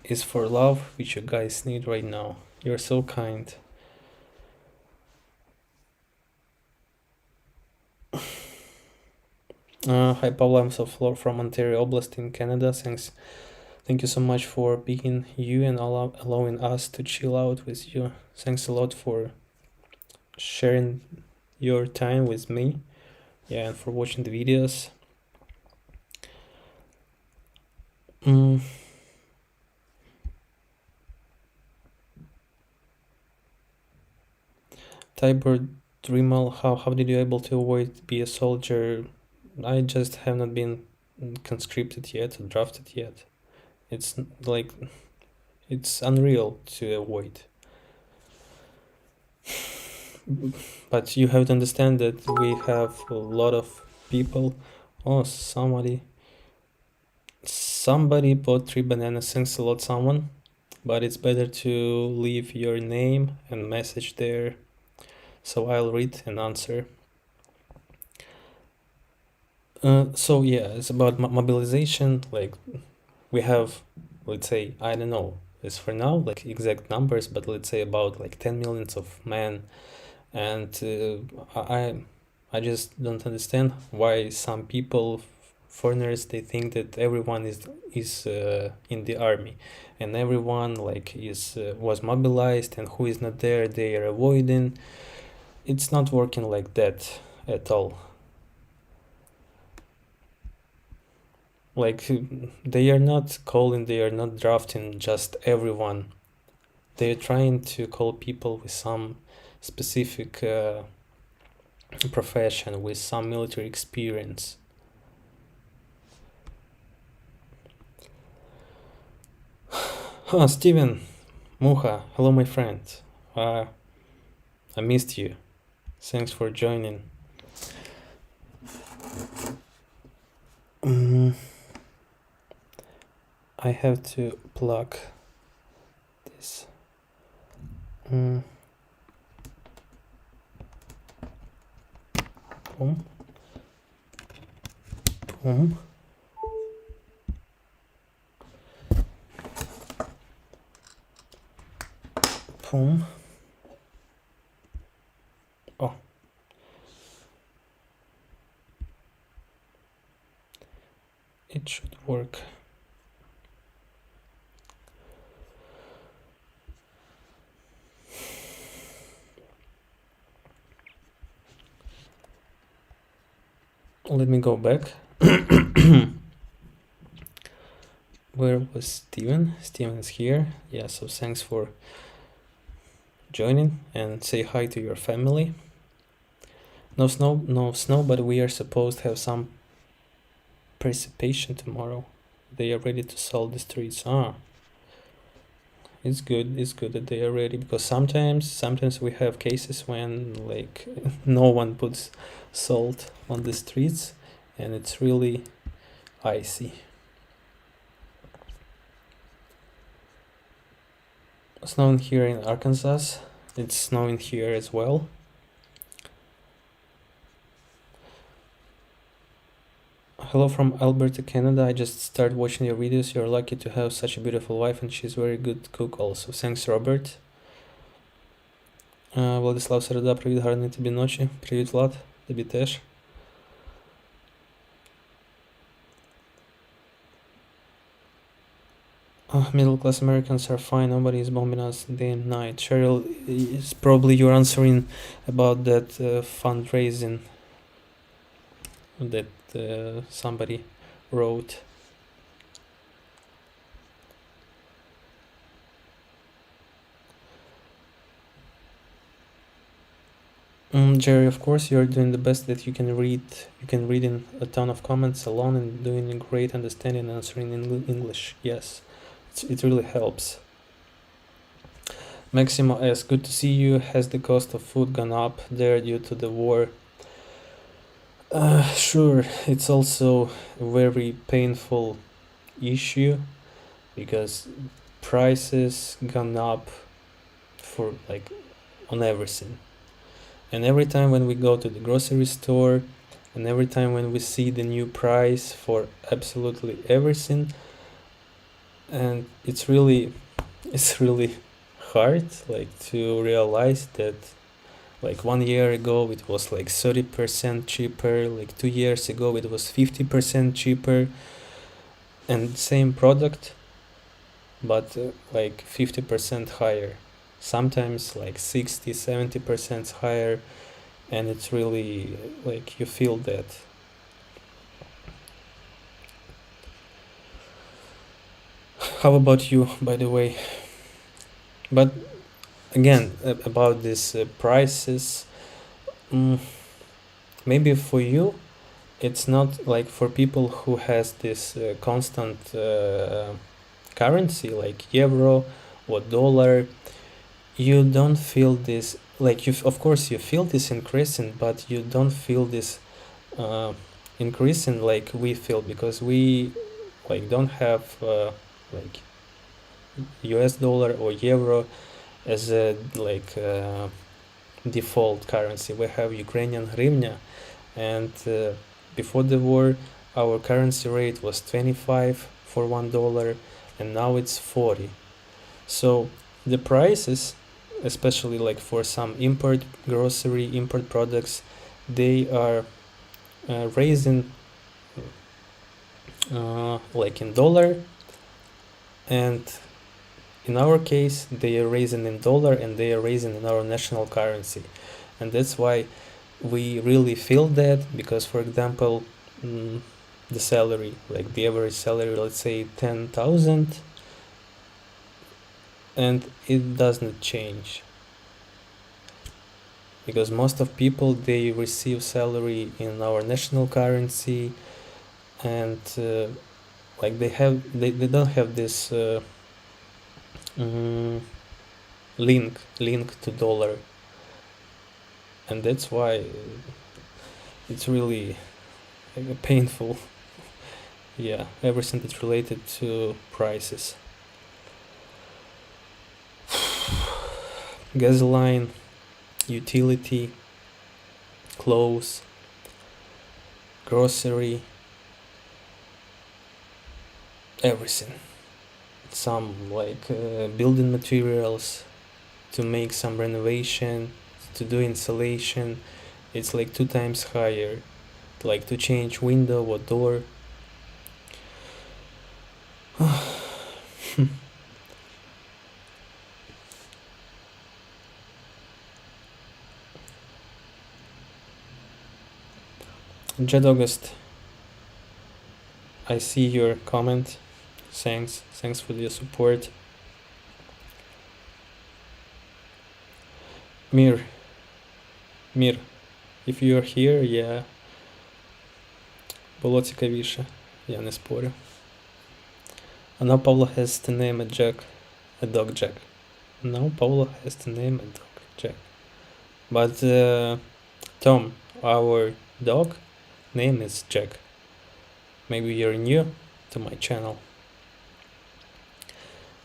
is for love, which you guys need right now. You're so kind. Hi Pavlo, I'm Soflor from Ontario Oblast in Canada. Thank you so much for being you and allowing us to chill out with you. Thanks a lot for sharing your time with me. Yeah, and for watching the videos. Mm. Tybor Dreamal, how did you able to avoid be a soldier? I just have not been conscripted yet, drafted yet. It's like it's unreal to avoid. But you have to understand that we have a lot of people. Oh, somebody bought 3 bananas. Thanks a lot, someone. But it's better to leave your name and message there, so I'll read and answer. So yeah, it's about mobilization. Like we have, let's say, I don't know, it's for now like exact numbers, but let's say about like 10 millions of men, and I just don't understand why some people, foreigners, they think that everyone is in the army, and everyone like is was mobilized, and who is not there they are avoiding. It's not working like that at all. Like they are not calling, they are not drafting just everyone. They're trying to call people with some specific profession, with some military experience. Steven, Muha, hello my friend. I missed you. Thanks for joining. I have to plug this. Boom. Boom. Boom. Oh. It should work. Let me go back. Where was Steven? Steven's here. Yeah, so thanks for joining, and say hi to your family. No snow, but we are supposed to have some precipitation tomorrow. They are ready to salt the streets. It's good that they are ready, because sometimes we have cases when like no one puts salt on the streets and it's really icy. Snowing here in Arkansas. It's snowing here as well. Hello from Alberta, Canada. I just started watching your videos. You're lucky to have such a beautiful wife, and she's very good cook also. Thanks, Robert. Владислав Середа, привіт, гарної тобі ночі. Привіт, Влад, тобі теж. Middle class Americans are fine. Nobody is bombing us day and night. Cheryl, is probably you're answering about that fundraising that somebody wrote. Jerry, of course, you're doing the best that you can read. You can read in a ton of comments alone and doing a great understanding and answering in English. Yes, it really helps. Maximo S, good to see you. Has the cost of food gone up there due to the war? Sure, it's also very painful issue because prices gone up for like on everything. And every time when we go to the grocery store and every time when we see the new price for absolutely everything, and it's really hard like to realize that like 1 year ago it was like 30% cheaper, like 2 years ago it was 50% cheaper, and same product but like 50% higher, sometimes like 60-70% higher, and it's really like you feel that. How about you, by the way? But again, about these prices, mm, maybe for you it's not like for people who has this constant currency like euro or dollar, you don't feel this, like you of course you feel this increasing, but you don't feel this uh, increasing like we feel, because we like don't have like US dollar or euro as a like default currency. We have Ukrainian hryvnia, and before the war our currency rate was 25 for $1, and now it's 40. So the prices, especially like for some import grocery import products, they are raising like in dollar, and in our case they are raising in dollar and they are raising in our national currency. And that's why we really feel that, because for example, the salary, like the average salary, let's say 10,000, and it doesn't change, because most of people they receive salary in our national currency, and like they don't have this mm, link to dollar, and that's why it's really painful. Yeah, everything that's related to prices. Gasoline, utility, clothes, grocery, everything. Some like building materials to make some renovation, to do insulation, it's like 2 times higher. Like to change window or door. Jed August, I see your comment. Thanks for your support. Mir, if you are here, yeah, було цікавіше, я не спорю. And now Pavlo has to name a dog Jack. Now Pavlo has to name a dog Jack. But Tom, our dog name is Jack. Maybe you're new to my channel.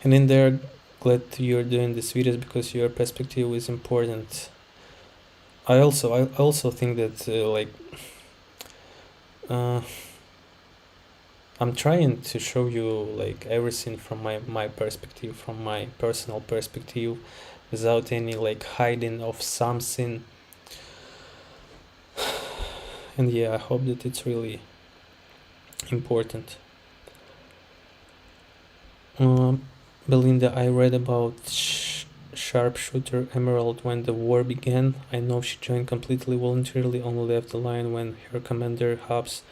And in there, glad you're doing this videos because your perspective is important. I also think that like I'm trying to show you like everything from my perspective, from my personal perspective, without any like hiding of something. And yeah, I hope that it's really important. Belinda, I read about sharpshooter Emerald when the war began. I know she joined completely voluntarily, only left the line when her commander Hobbs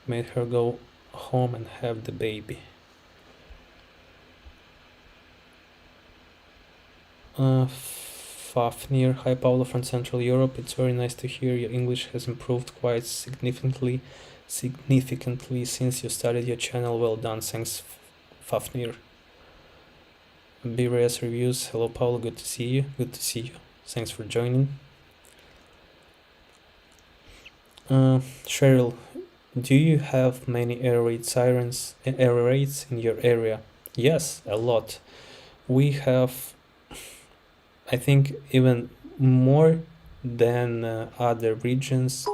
made her go home and have the baby. Fafnir, hi Pavlo from Central Europe. It's very nice to hear your English has improved quite significantly since you started your channel. Well done, thanks Fafnir. BRS reviews, hello Pavlo, good to see you. Thanks for joining. Cheryl, Do you have many air raids in your area? Yes, a lot. We have, I think, even more than other regions.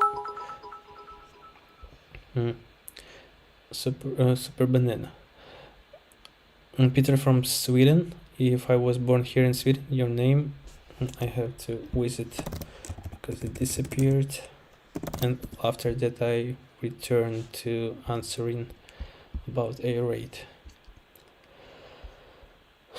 Mm, super banana. Peter from Sweden. If I was born here in Sweden, your name, I have to visit because it disappeared. And after that, I returned to answering about air raid.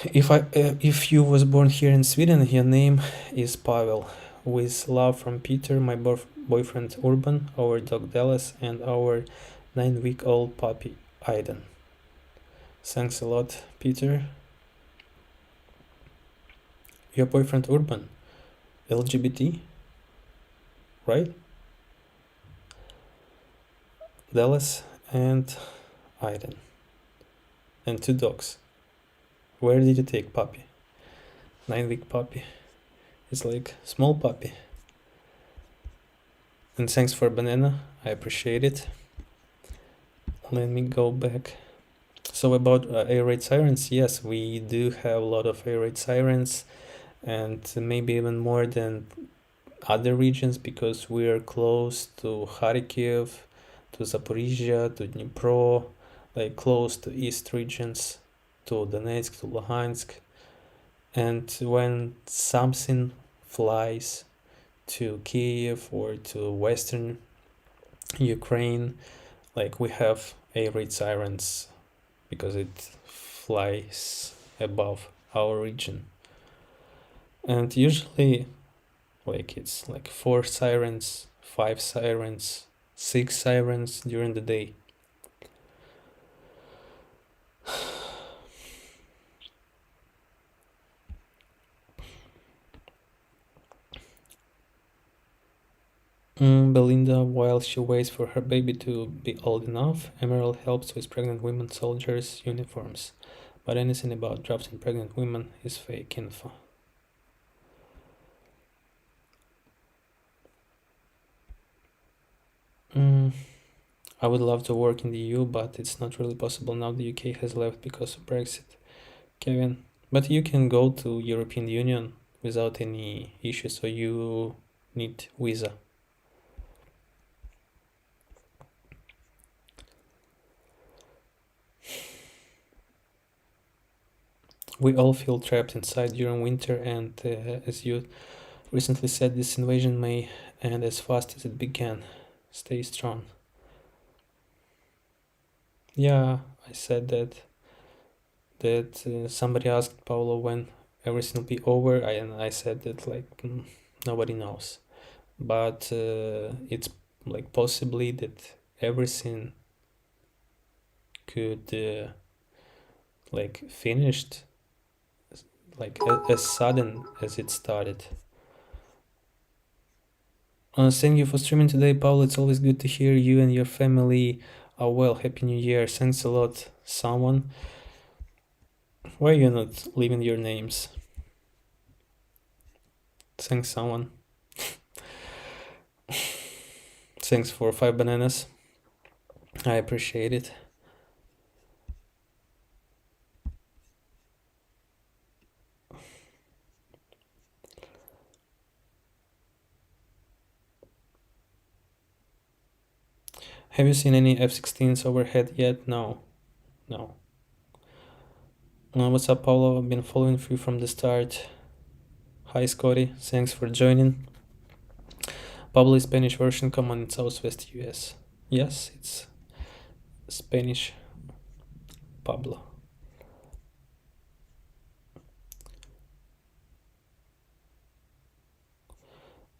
If you was born here in Sweden, your name is Pavel. With love from Peter, my boyfriend Urban, our dog Dallas, and our 9-week-old puppy Aiden. Thanks a lot, Peter. Your boyfriend Urban, LGBT, right? Dallas and Aiden, and 2 dogs. Where did you take puppy? 9-week puppy. It's like small puppy. And thanks for banana. I appreciate it. Let me go back. So about air raid sirens, yes, we do have a lot of air raid sirens, and maybe even more than other regions because we are close to Kharkiv, to Zaporizhia, to Dnipro, like close to east regions, to Donetsk, to Luhansk. And when something flies to Kiev or to western Ukraine, like we have air raid sirens because it flies above our region. And usually like it's like 4 sirens, 5 sirens, 6 sirens during the day. Belinda, while she waits for her baby to be old enough, Emerald helps with pregnant women soldiers' uniforms. But anything about drafting pregnant women is fake info. I would love to work in the EU, but it's not really possible now the UK has left because of Brexit. Kevin, but you can go to European Union without any issues, so you need visa. We all feel trapped inside during winter, and as you recently said, this invasion may end as fast as it began. Stay strong. Yeah, I said that somebody asked Pavlo when everything will be over, and I said that like nobody knows, but it's like possibly that everything could like finished like as sudden as it started. Thank you for streaming today, Paul. It's always good to hear you and your family are well. Happy New Year. Thanks a lot, someone. Why are you not leaving your names? Thanks, someone. Thanks for 5 bananas. I appreciate it. Have you seen any F-16s overhead yet? No. No. What's up, Paulo? I've been following you from the start. Hi, Scotty. Thanks for joining. Probably Spanish version common in Southwest US. Yes, it's Spanish. Pablo.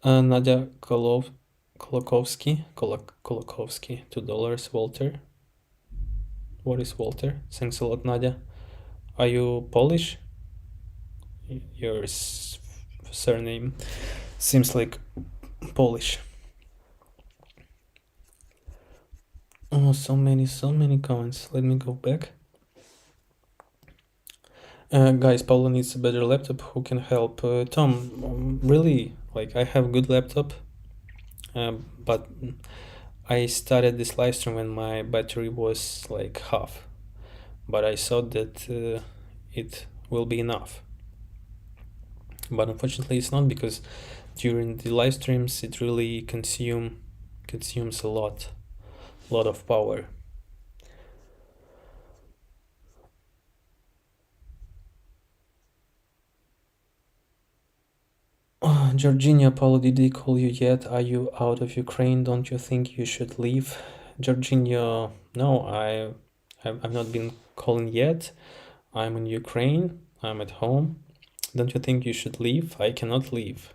Nadia Kolokovsky, $2. Walter. What is Walter? Thanks a lot, Nadia. Are you Polish? Your surname seems like Polish. Oh, so many comments. Let me go back. Guys, Paulo needs a better laptop. Who can help? Tom, really, like I have good laptop, but I started this live stream when my battery was like half, but I thought that it will be enough. But unfortunately, it's not, because during the live streams it really consumes a lot of power. Georgina, Paulo, did they call you yet? Are you out of Ukraine? Don't you think you should leave? Georgina, no, I've not been calling yet. I'm in Ukraine. I'm at home. Don't you think you should leave? I cannot leave.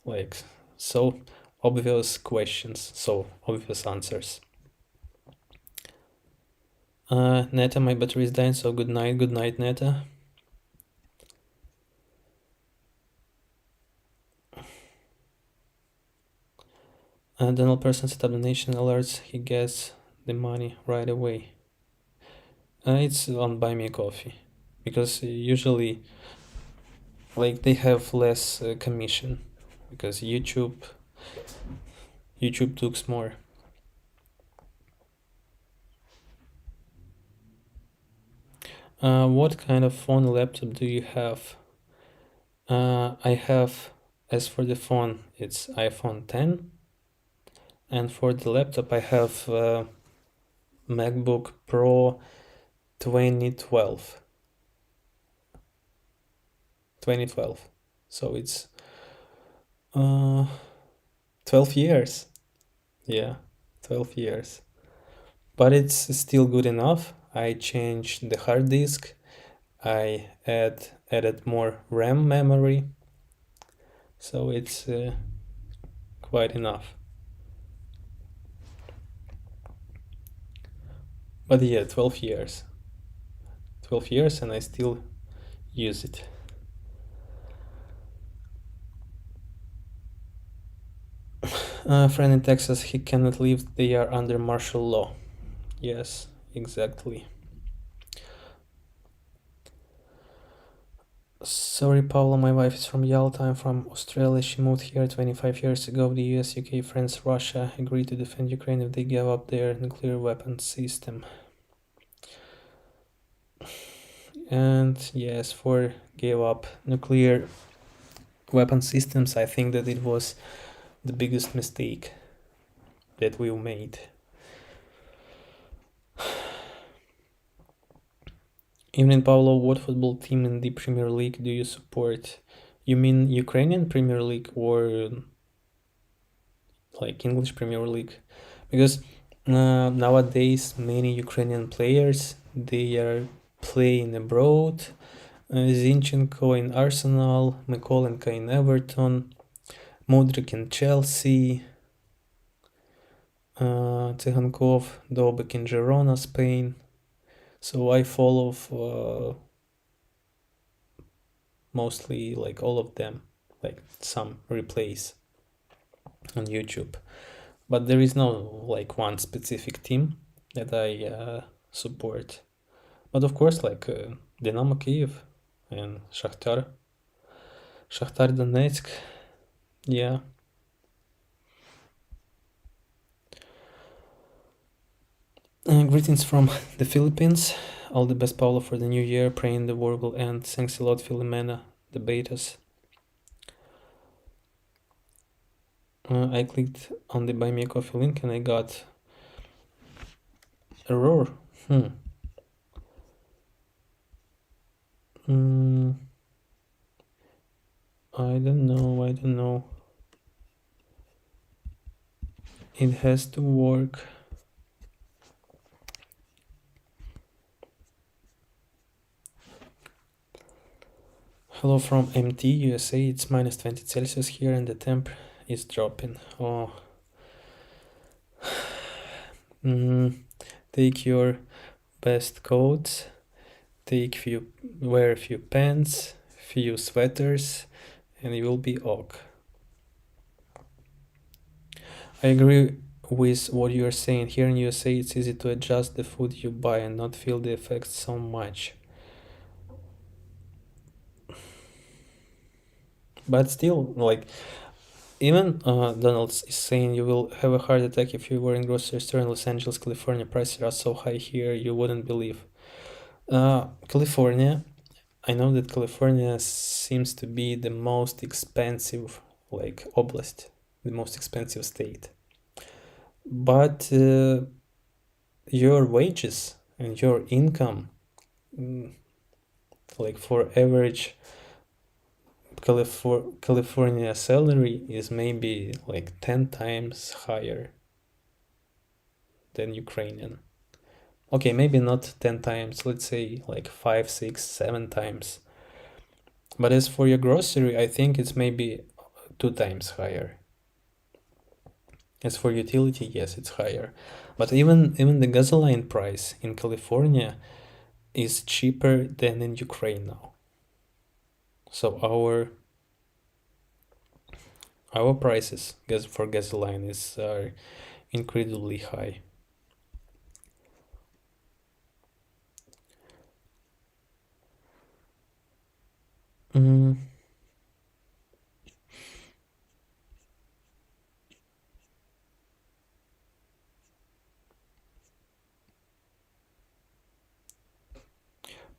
Like, so obvious questions, so obvious answers. Neta, my battery is dying, so good night, Neta. Donald person set up donation alerts, he gets the money right away. It's on Buy Me a Coffee, because usually like they have less commission, because YouTube takes more. What kind of phone laptop do you have? I have, as for the phone, it's iPhone 10, and for the laptop I have MacBook Pro 2012. So it's 12 years. Yeah, 12 years. But it's still good enough. I changed the hard disk. I added more RAM memory. So it's quite enough. But yeah, 12 years. 12 years and I still use it. Friend in Texas, he cannot leave. They are under martial law. Yes, exactly. Sorry, Pavlo, my wife is from Yalta. I'm from Australia. She moved here 25 years ago. The US, UK, France, Russia agreed to defend Ukraine if they gave up their nuclear weapons system. And yes, for gave up nuclear weapon systems, I think that it was the biggest mistake that we made. Evening, Pavlo, what football team in the Premier League do you support? You mean Ukrainian Premier League or like English Premier League? Because nowadays many Ukrainian players, they are playing abroad. Zinchenko in Arsenal, Mykolenko in Everton, Mudryk in Chelsea, Tsygankov, Dobek in Girona, Spain. So I follow mostly like all of them, like some replays on YouTube. But there is no like one specific team that I support. But of course, like Dynamo Kiev and Shakhtar Donetsk, yeah. Greetings from the Philippines. All the best, Paulo, for the new year. Praying the war will end. Thanks a lot, Philomena, the betas. I clicked on the Buy Me a Coffee link and I got error. I don't know. It has to work. Hello from MT, USA. It's minus 20 Celsius here and the temp is dropping. Oh. Take your best coats. Wear a few pants, few sweaters, and you will be ok. I agree with what you are saying. Here in USA, it's easy to adjust the food you buy and not feel the effects so much. But still, like, Even Donald is saying you will have a heart attack if you were in grocery store in Los Angeles, California. Prices are so high here you wouldn't believe. California, I know that California seems to be the most expensive, like oblast, the most expensive state. But your wages and your income, mm, like for average California salary, is maybe like 10 times higher than Ukrainian. Okay, maybe not 10 times, let's say like 5, 6, 7 times. But as for your grocery, I think it's maybe 2 times higher. As for utility, yes, it's higher. But even the gasoline price in California is cheaper than in Ukraine now. So our prices for gasoline is are incredibly high. Mm,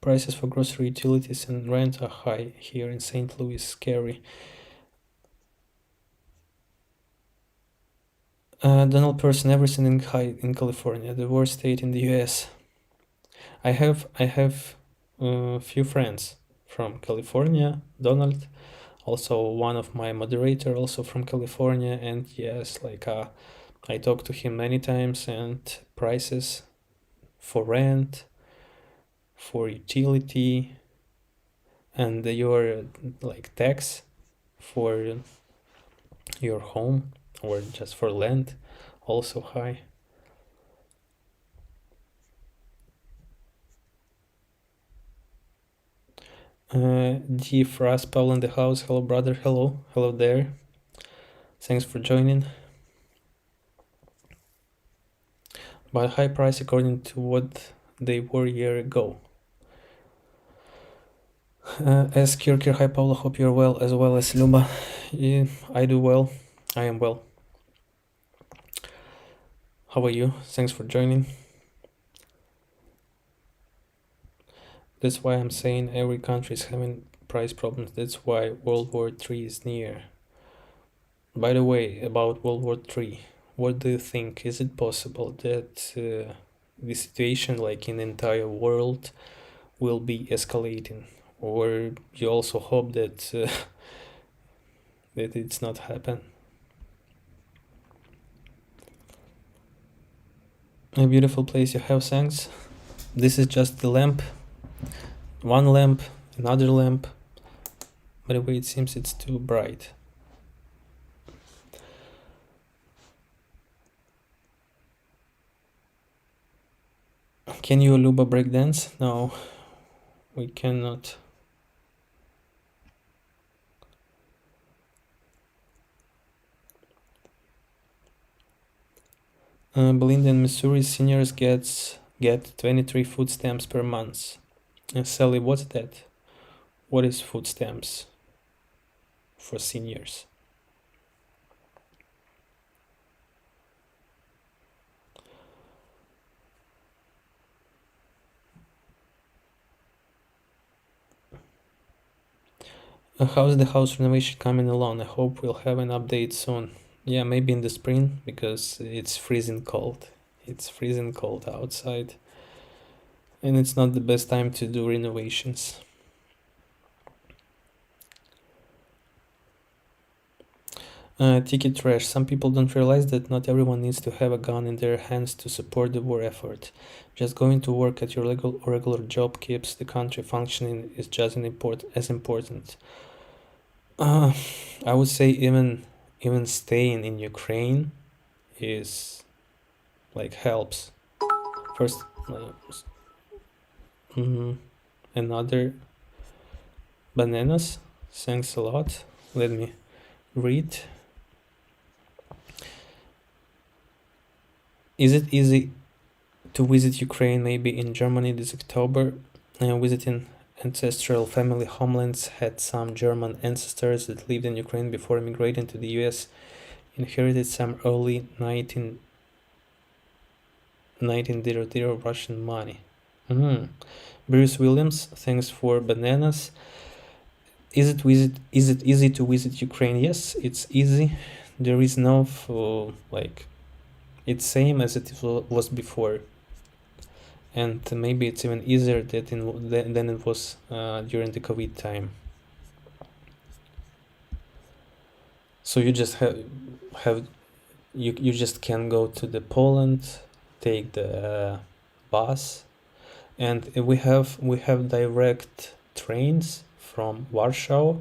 prices for grocery, utilities, and rent are high here in St. Louis. Scary. Donald Person, everything in high in California, the worst state in the U.S. I have a few friends from California. Donald, also one of my moderator, also from California, and yes, like I talked to him many times, and prices for rent, for utility, and your like tax for your home or just for land, also high. G Fras Pavlo in the house. Hello, brother. Hello there. Thanks for joining. But high price according to what they were a year ago. As Kirkir, hi Pavlo. Hope you're well as Luba. Yeah, I do well. I am well. How are you? Thanks for joining. That's why I'm saying every country is having price problems. That's why World War III is near. By the way, about World War III, what do you think? Is it possible that the situation, like in the entire world, will be escalating, or you also hope that that it's not happen? A beautiful place you have, thanks. This is just the lamp. One lamp, another lamp. By the way, it seems it's too bright. Can you Luba breakdance? No, we cannot. Belinda in Missouri seniors get 23 food stamps per month. Sally, what's that? What is food stamps for seniors? How's the house renovation coming along? I hope we'll have an update soon. Yeah, maybe in the spring, because it's freezing cold. It's freezing cold outside. And it's not the best time to do renovations. Ticket trash. Some people don't realize that not everyone needs to have a gun in their hands to support the war effort. Just going to work at your regular job keeps the country functioning is just as important. I would say even staying in Ukraine is like helps. First, another bananas. Thanks a lot. Let me read. Is it easy to visit Ukraine? Maybe in Germany this October, visiting ancestral family homelands had some German ancestors that lived in Ukraine before immigrating to the US, inherited some early 1900 Russian money. Bruce Williams, thanks for bananas. Is it easy to visit Ukraine? Yes, it's easy. There is no like it's same as it was before, and maybe it's even easier than it was during the COVID time. So you just have you just can go to the Poland, take the bus, and we have direct trains from Warsaw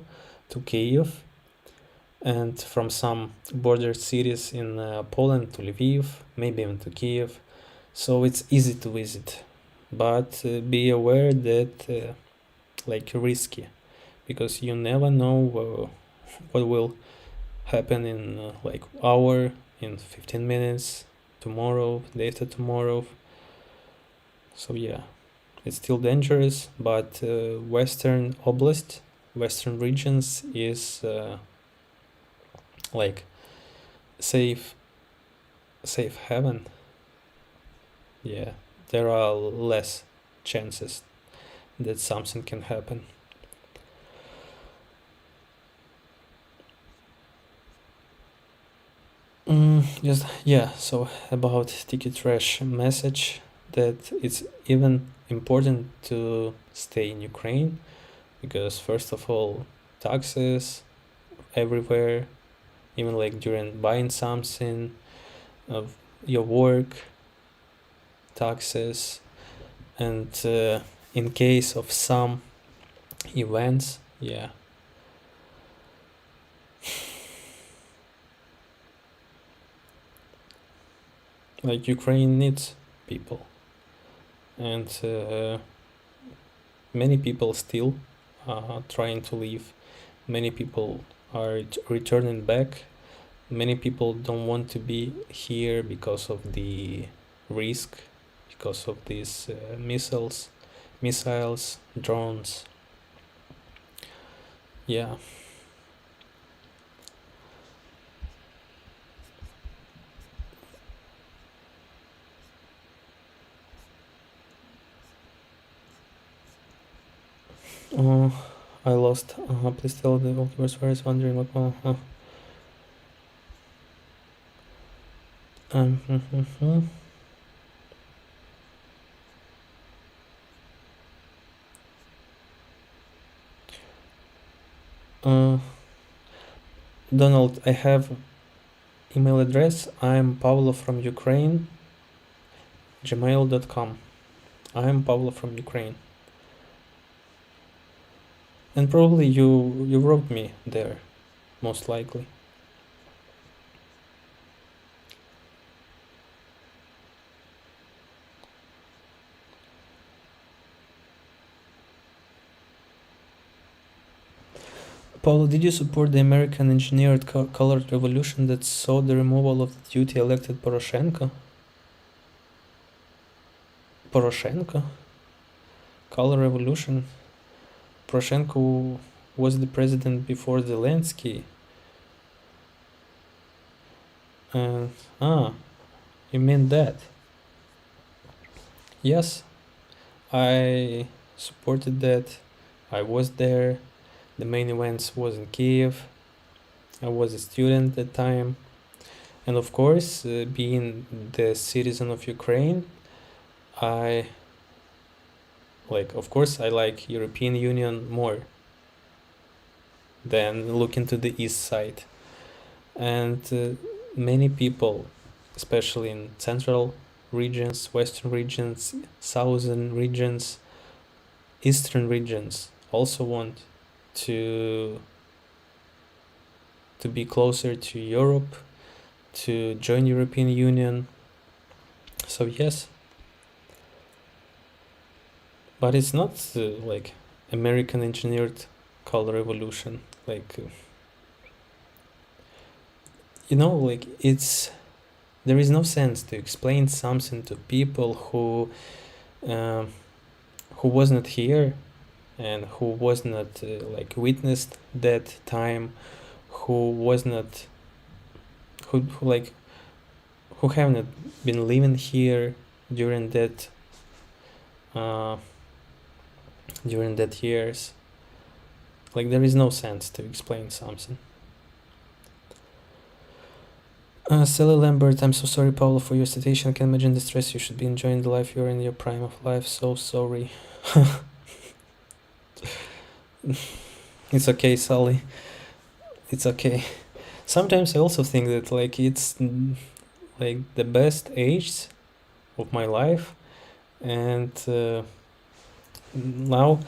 to Kyiv, and from some border cities in Poland to Lviv, maybe even to Kyiv. So it's easy to visit, but be aware that like risky, because you never know what will happen in like hour, in 15 minutes, tomorrow, day after tomorrow. So yeah, it's still dangerous, but Western Oblast, Western regions is like safe haven. Yeah, there are less chances that something can happen. Just yeah, so about ticket trash message, that it's even important to stay in Ukraine, because first of all, taxes everywhere, even like during buying something, of your work, taxes, and in case of some events, yeah. Like Ukraine needs people, and many people still trying to leave. Many people are returning back. Many people don't want to be here because of the risk, because of these missiles, drones. Yeah. Uh, I lost. Please tell the goalkeepers where is wondering what. Um, Donald, I have email address. I'm Pavlo from Ukraine. Gmail.com. I'm Pavlo from Ukraine. And probably you wrote me there, most likely. Paulo, did you support the American engineered color revolution that saw the removal of the duty elected Poroshenko? Poroshenko? Color revolution? Poroshenko was the president before Zelensky. You mean that? Yes, I supported that. I was there. The main events was in Kiev. I was a student at the time. And of course, being the citizen of Ukraine, I like European Union more than looking to the east side. And many people, especially in central regions, western regions, southern regions, eastern regions, also want to be closer to Europe, to join European Union. So yes, but it's not like American engineered color revolution. Like like there is no sense to explain something to people who was not here and who was not like witnessed that time, who was not who like who have not been living here during that uh, during that years. Like there is no sense to explain something. Sally Lambert, I'm so sorry, Pavlo, for your citation. I can imagine the stress. You should be enjoying the life you're in your prime of life. So sorry. It's okay, Sally. It's okay. Sometimes I also think that like it's like the best age of my life, and now,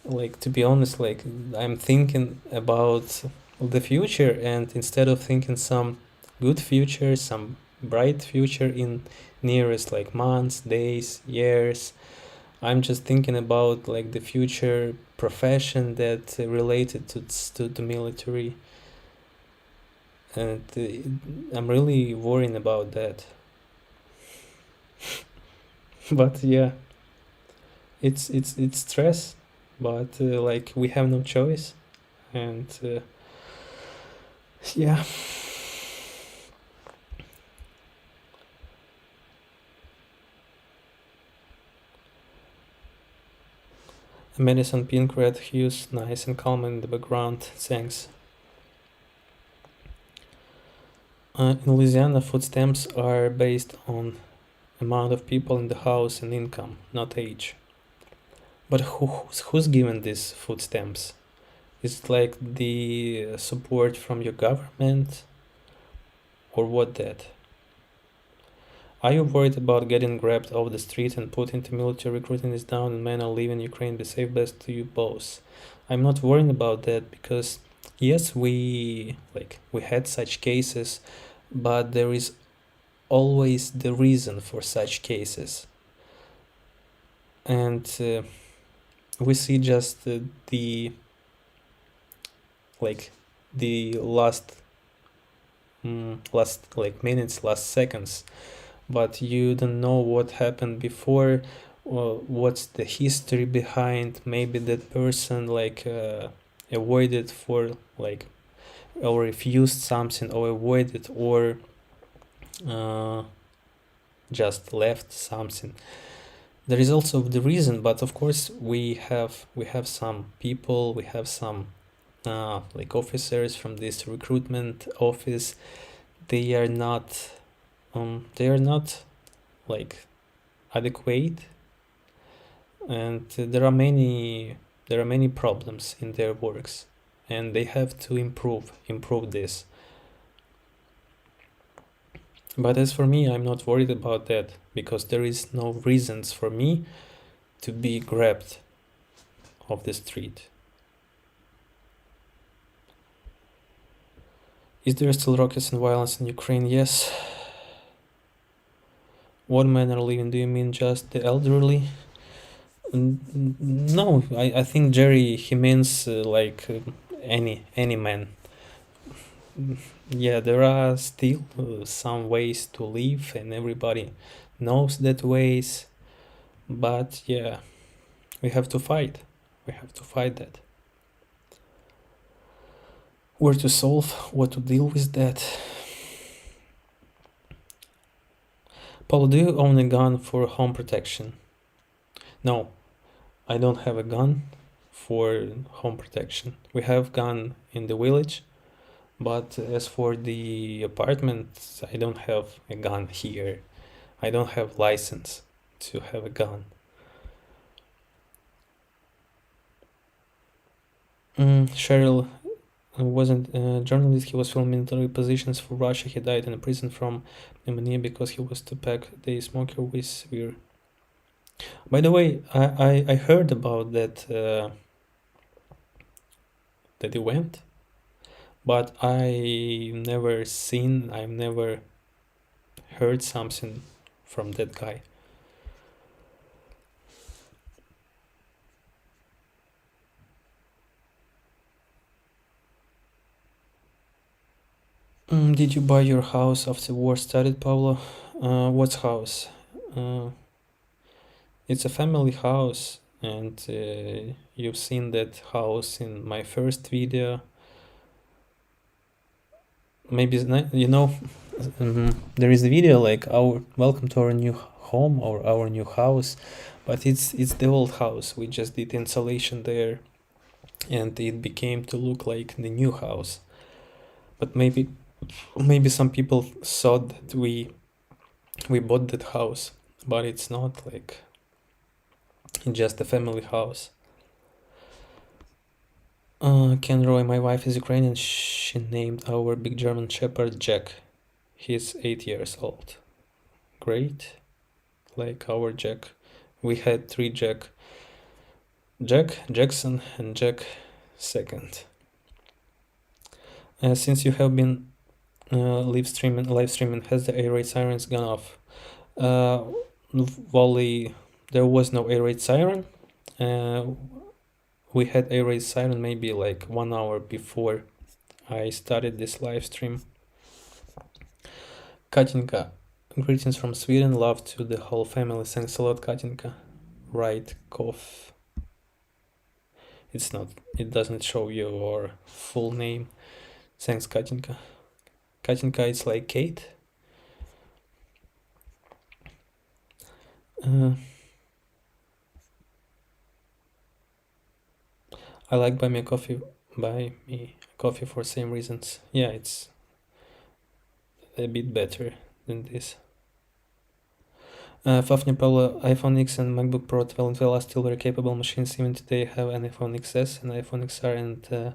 like to be honest, like I'm thinking about the future, and instead of thinking some good future, some bright future in nearest like months, days, years, I'm just thinking about like the future profession that related to the military, and I'm really worrying about that. But yeah, it's stress, but like we have no choice, and yeah. Madison pink red hues, nice and calm in the background. Thanks. In Louisiana, food stamps are based on amount of people in the house and income, not age. But who's given these food stamps? Is it like the support from your government, or what that? Are you worried about getting grabbed off the street and put into military? Recruiting is down and men are leaving Ukraine. Be safe, best to you both. I'm not worried about that because yes, we had such cases, but there is always the reason for such cases, and we see just the like the last like minutes, last seconds, but you don't know what happened before, or what's the history behind. Maybe that person like avoided for like, or refused something, or avoided, or uh, just left something. There is also the reason, but of course we have some people, we have some like officers from this recruitment office. They are not like adequate, and there are many problems in their works, and they have to improve this. But as for me, I'm not worried about that because there is no reasons for me to be grabbed off the street. Is there still rockets and violence in Ukraine? Yes. What men are leaving? Do you mean just the elderly? No, I think Jerry, he means like any man. Yeah, there are still some ways to live, and everybody knows that ways. But yeah, we have to fight. We have to fight that. Where to solve, what to deal with that. Paul, do you own a gun for home protection? No, I don't have a gun for home protection. We have gun in the village, but as for the apartment, I don't have a gun here. I don't have license to have a gun. Cheryl wasn't a journalist. He was filming military positions for Russia. He died in a prison from pneumonia because he was to pack the smoker with severe. By the way, I heard about that that event, but I've never heard something from that guy. Did you buy your house after war started, Pavlo? What house? It's a family house. and you've seen that house in my first video. Maybe there is a video like our welcome to our new home or our new house, but it's the old house. We just did insulation there, and it became to look like the new house. But maybe some people thought that we bought that house, but it's not, like it's just a family house. Ken Roy, my wife is Ukrainian. She named our big German Shepherd Jack. He's 8 years old. Great. Like our Jack. We had 3 Jack. Jack, Jackson, and Jack second. Since you have been live streaming, has the air raid sirens gone off? Wally, there was no air raid siren. We had air raid siren maybe like 1 hour before I started this live stream. Katinka, greetings from Sweden. Love to the whole family. Thanks a lot, Katinka. Right, cough. It doesn't show your full name. Thanks, Katinka. Katinka is like Kate. I like buy me coffee for same reasons. Yeah, it's a bit better than this. Fafnir Pavlo, iPhone X and MacBook Pro 12 and 12 are still very capable machines. Even today have an iPhone XS and iPhone XR and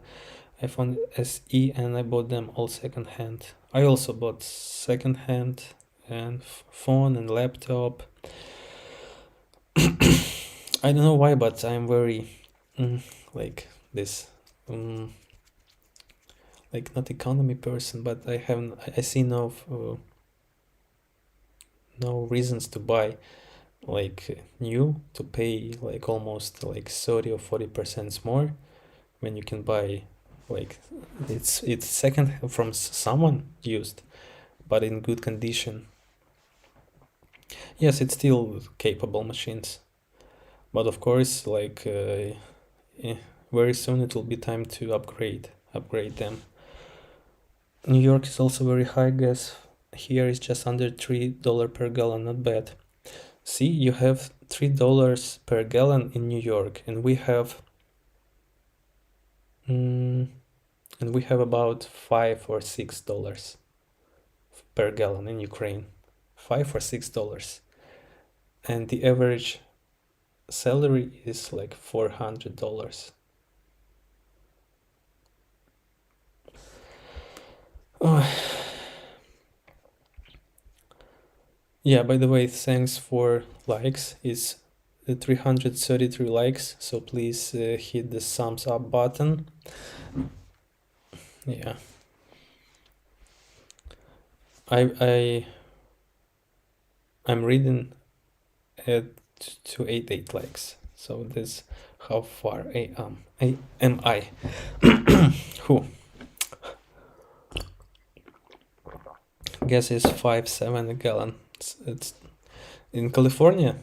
iPhone SE, and I bought them all second hand. I also bought second hand and phone and laptop. I don't know why, but I'm very like this like not economy person, but I see no reasons to buy like new, to pay like almost like 30 or 40% more when you can buy like it's second from someone used but in good condition. Yes, it's still capable machines, but of course like very soon it will be time to upgrade them. New York is also very high. Gas here is just under $3 per gallon. Not bad. See, you have $3 per gallon in New York, and we have about $5 or $6 per gallon in Ukraine. $5 or $6, and the average salary is like $400. Oh. Yeah, by the way, thanks for likes. It's 333 likes, so please hit the thumbs up button. Yeah, I'm reading at 288 likes, so that's how far I am. Who? Gas is 5.7 a gallon. It's in California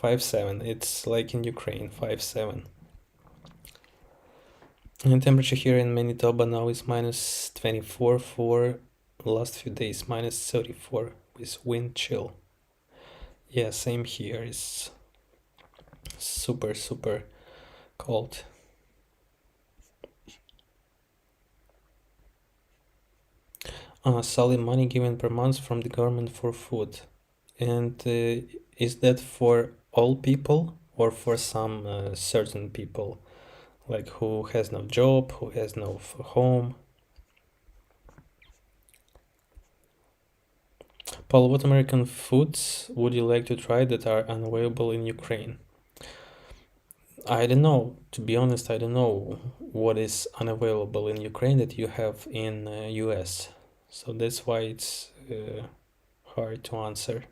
5.7. It's like in Ukraine 5.7. And temperature here in Manitoba now is minus 24 for last few days, minus 34 with wind chill. Yeah, same here. It's super cold. Solid money given per month from the government for food. And is that for all people or for some certain people, like who has no job, who has no home? Paul, what American foods would you like to try that are unavailable in Ukraine? I don't know. To be honest, I don't know what is unavailable in Ukraine that you have in US. So that's why it's hard to answer.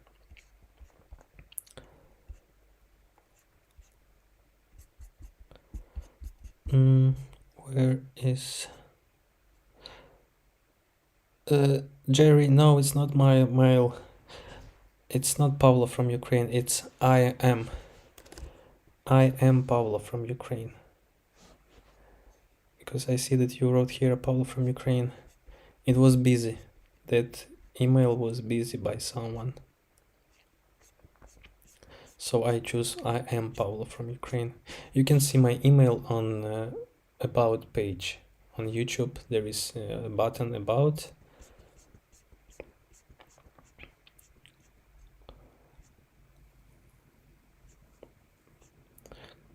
Where is Jerry? No, it's not my mail. It's not Pavlo from Ukraine. It's I am I am Pavlo from Ukraine. Because I see that you wrote here Pavlo from Ukraine. It was busy. That email was busy by someone. So I choose I am Pavlo from Ukraine. You can see my email on about page. On YouTube there is a button about.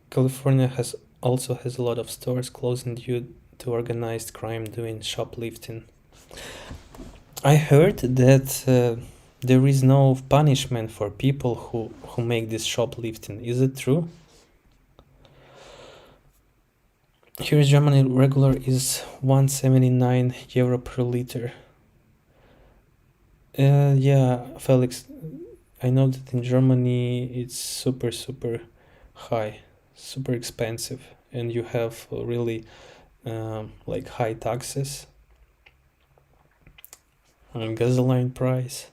California also has a lot of stores closing due to organized crime doing shoplifting. I heard that there is no punishment for people who make this shoplifting. Is it true? Here in Germany, regular is 179 euro per liter. Yeah, Felix, I know that in Germany it's super high, super expensive, and you have really like high taxes on gasoline price.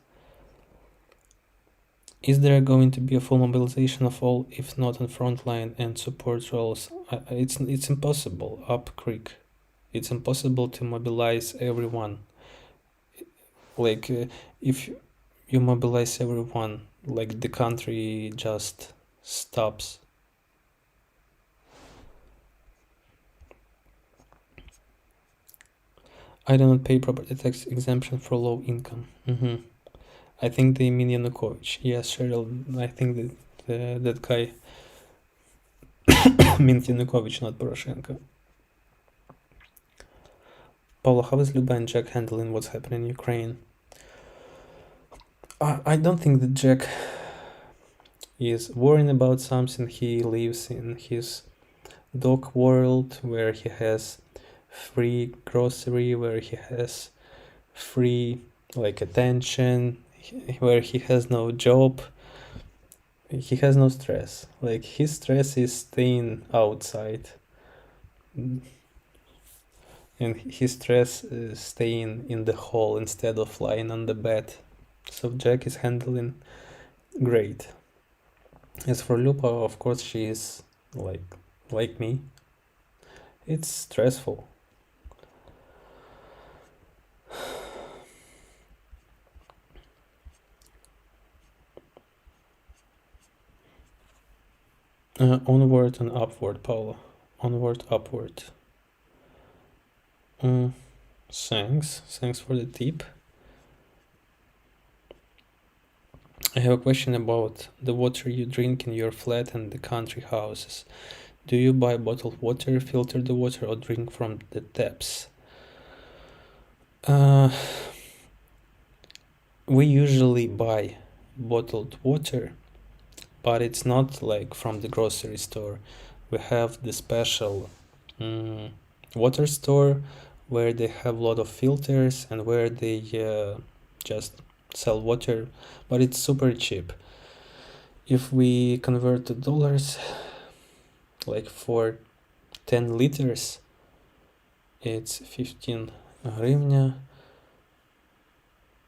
Is there going to be a full mobilization of all, if not on frontline and support roles? It's impossible up creek. It's impossible to mobilize everyone. Like if you mobilize everyone, like the country just stops. I do not pay property tax exemption for low income. I think they mean Yanukovych. Yes, Cheryl, I think that that guy meant Yanukovych, not Poroshenko. Pavlo, how is Luba and Jack handling what's happening in Ukraine? I don't think that Jack is worrying about something. He lives in his dog world where he has free grocery, where he has free like attention, where he has no job. He has no stress. Like his stress is staying outside, and his stress is staying in the hall instead of lying on the bed. So Jack is handling great. As for Lupa, of course, she is like me. It's stressful. Onward and upward, Paula. Onward, upward. Thanks for the tip. I have a question about the water you drink in your flat and the country houses. Do you buy bottled water, filter the water, or drink from the taps? We usually buy bottled water, but it's not like from the grocery store. We have the special water store where they have a lot of filters and where they just sell water, but it's super cheap. If we convert to dollars, like for 10 liters, it's 15 hryvnia.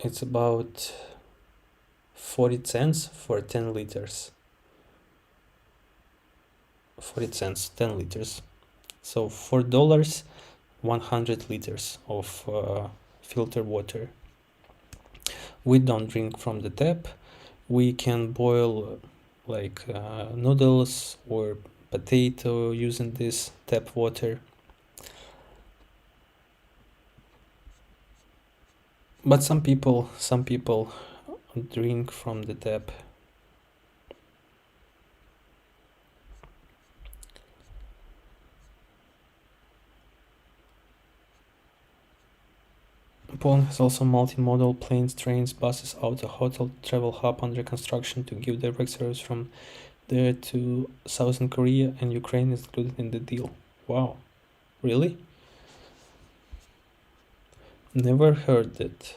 It's about 40 cents for 10 liters. 40 cents, 10 liters. So $4, 100 liters of filtered water. We don't drink from the tap. We can boil like noodles or potato using this tap water. But some people drink from the tap. Poland has also multimodal planes, trains, buses, auto, hotel, travel hub under construction to give direct service from there to Southern Korea, and Ukraine is included in the deal. Wow, really? Never heard that.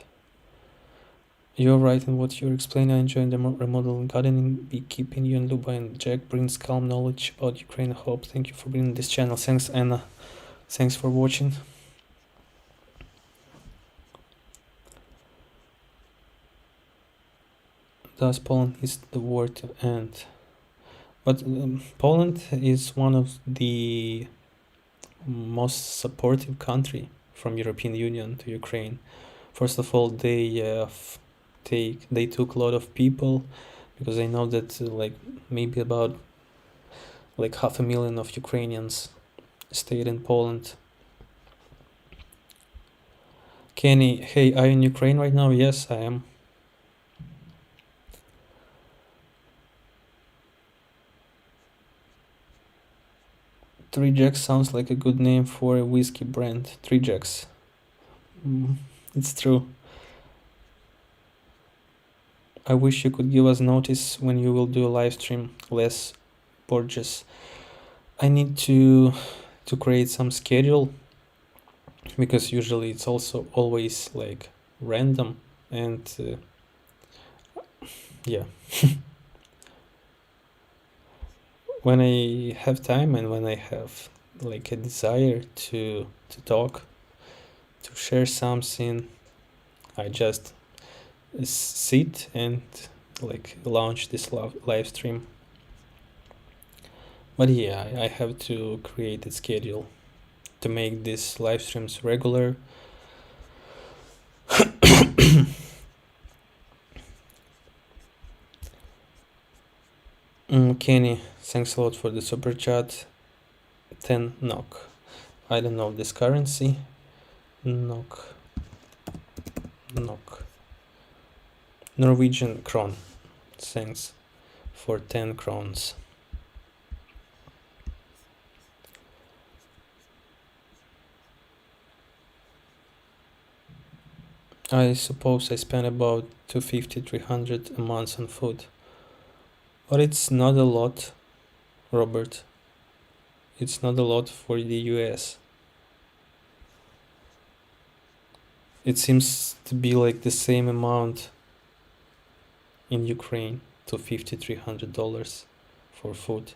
You're right in what you're explaining. I enjoy the remodeling, gardening, beekeeping. You and Luba and Jack brings calm knowledge about Ukraine. I hope. Thank you for being on this channel. Thanks, Anna. Thanks for watching. Thus, Poland is the war to end. But Poland is one of the most supportive country from European Union to Ukraine. First of all, they took a lot of people because I know that like maybe about like 500,000 of Ukrainians stayed in Poland. Kenny, hey, are you in Ukraine right now? Yes, I am. Three Jacks sounds like a good name for a whiskey brand. Three Jacks. It's true. I wish you could give us notice when you will do a live stream. Les Borges. I need to create some schedule because usually it's also always like random and yeah. When I have time and when I have like a desire to talk, to share something, I just sit and like launch this live stream. But yeah, I have to create a schedule to make these live streams regular. Kenny, thanks a lot for the super chat. 10 NOK. I don't know this currency. NOK. NOK. Norwegian kron. Thanks for 10 crowns. I suppose I spend about 250, 300 a month on food. But it's not a lot, Robert. It's not a lot for the US. It seems to be like the same amount in Ukraine, $250, $300 for food.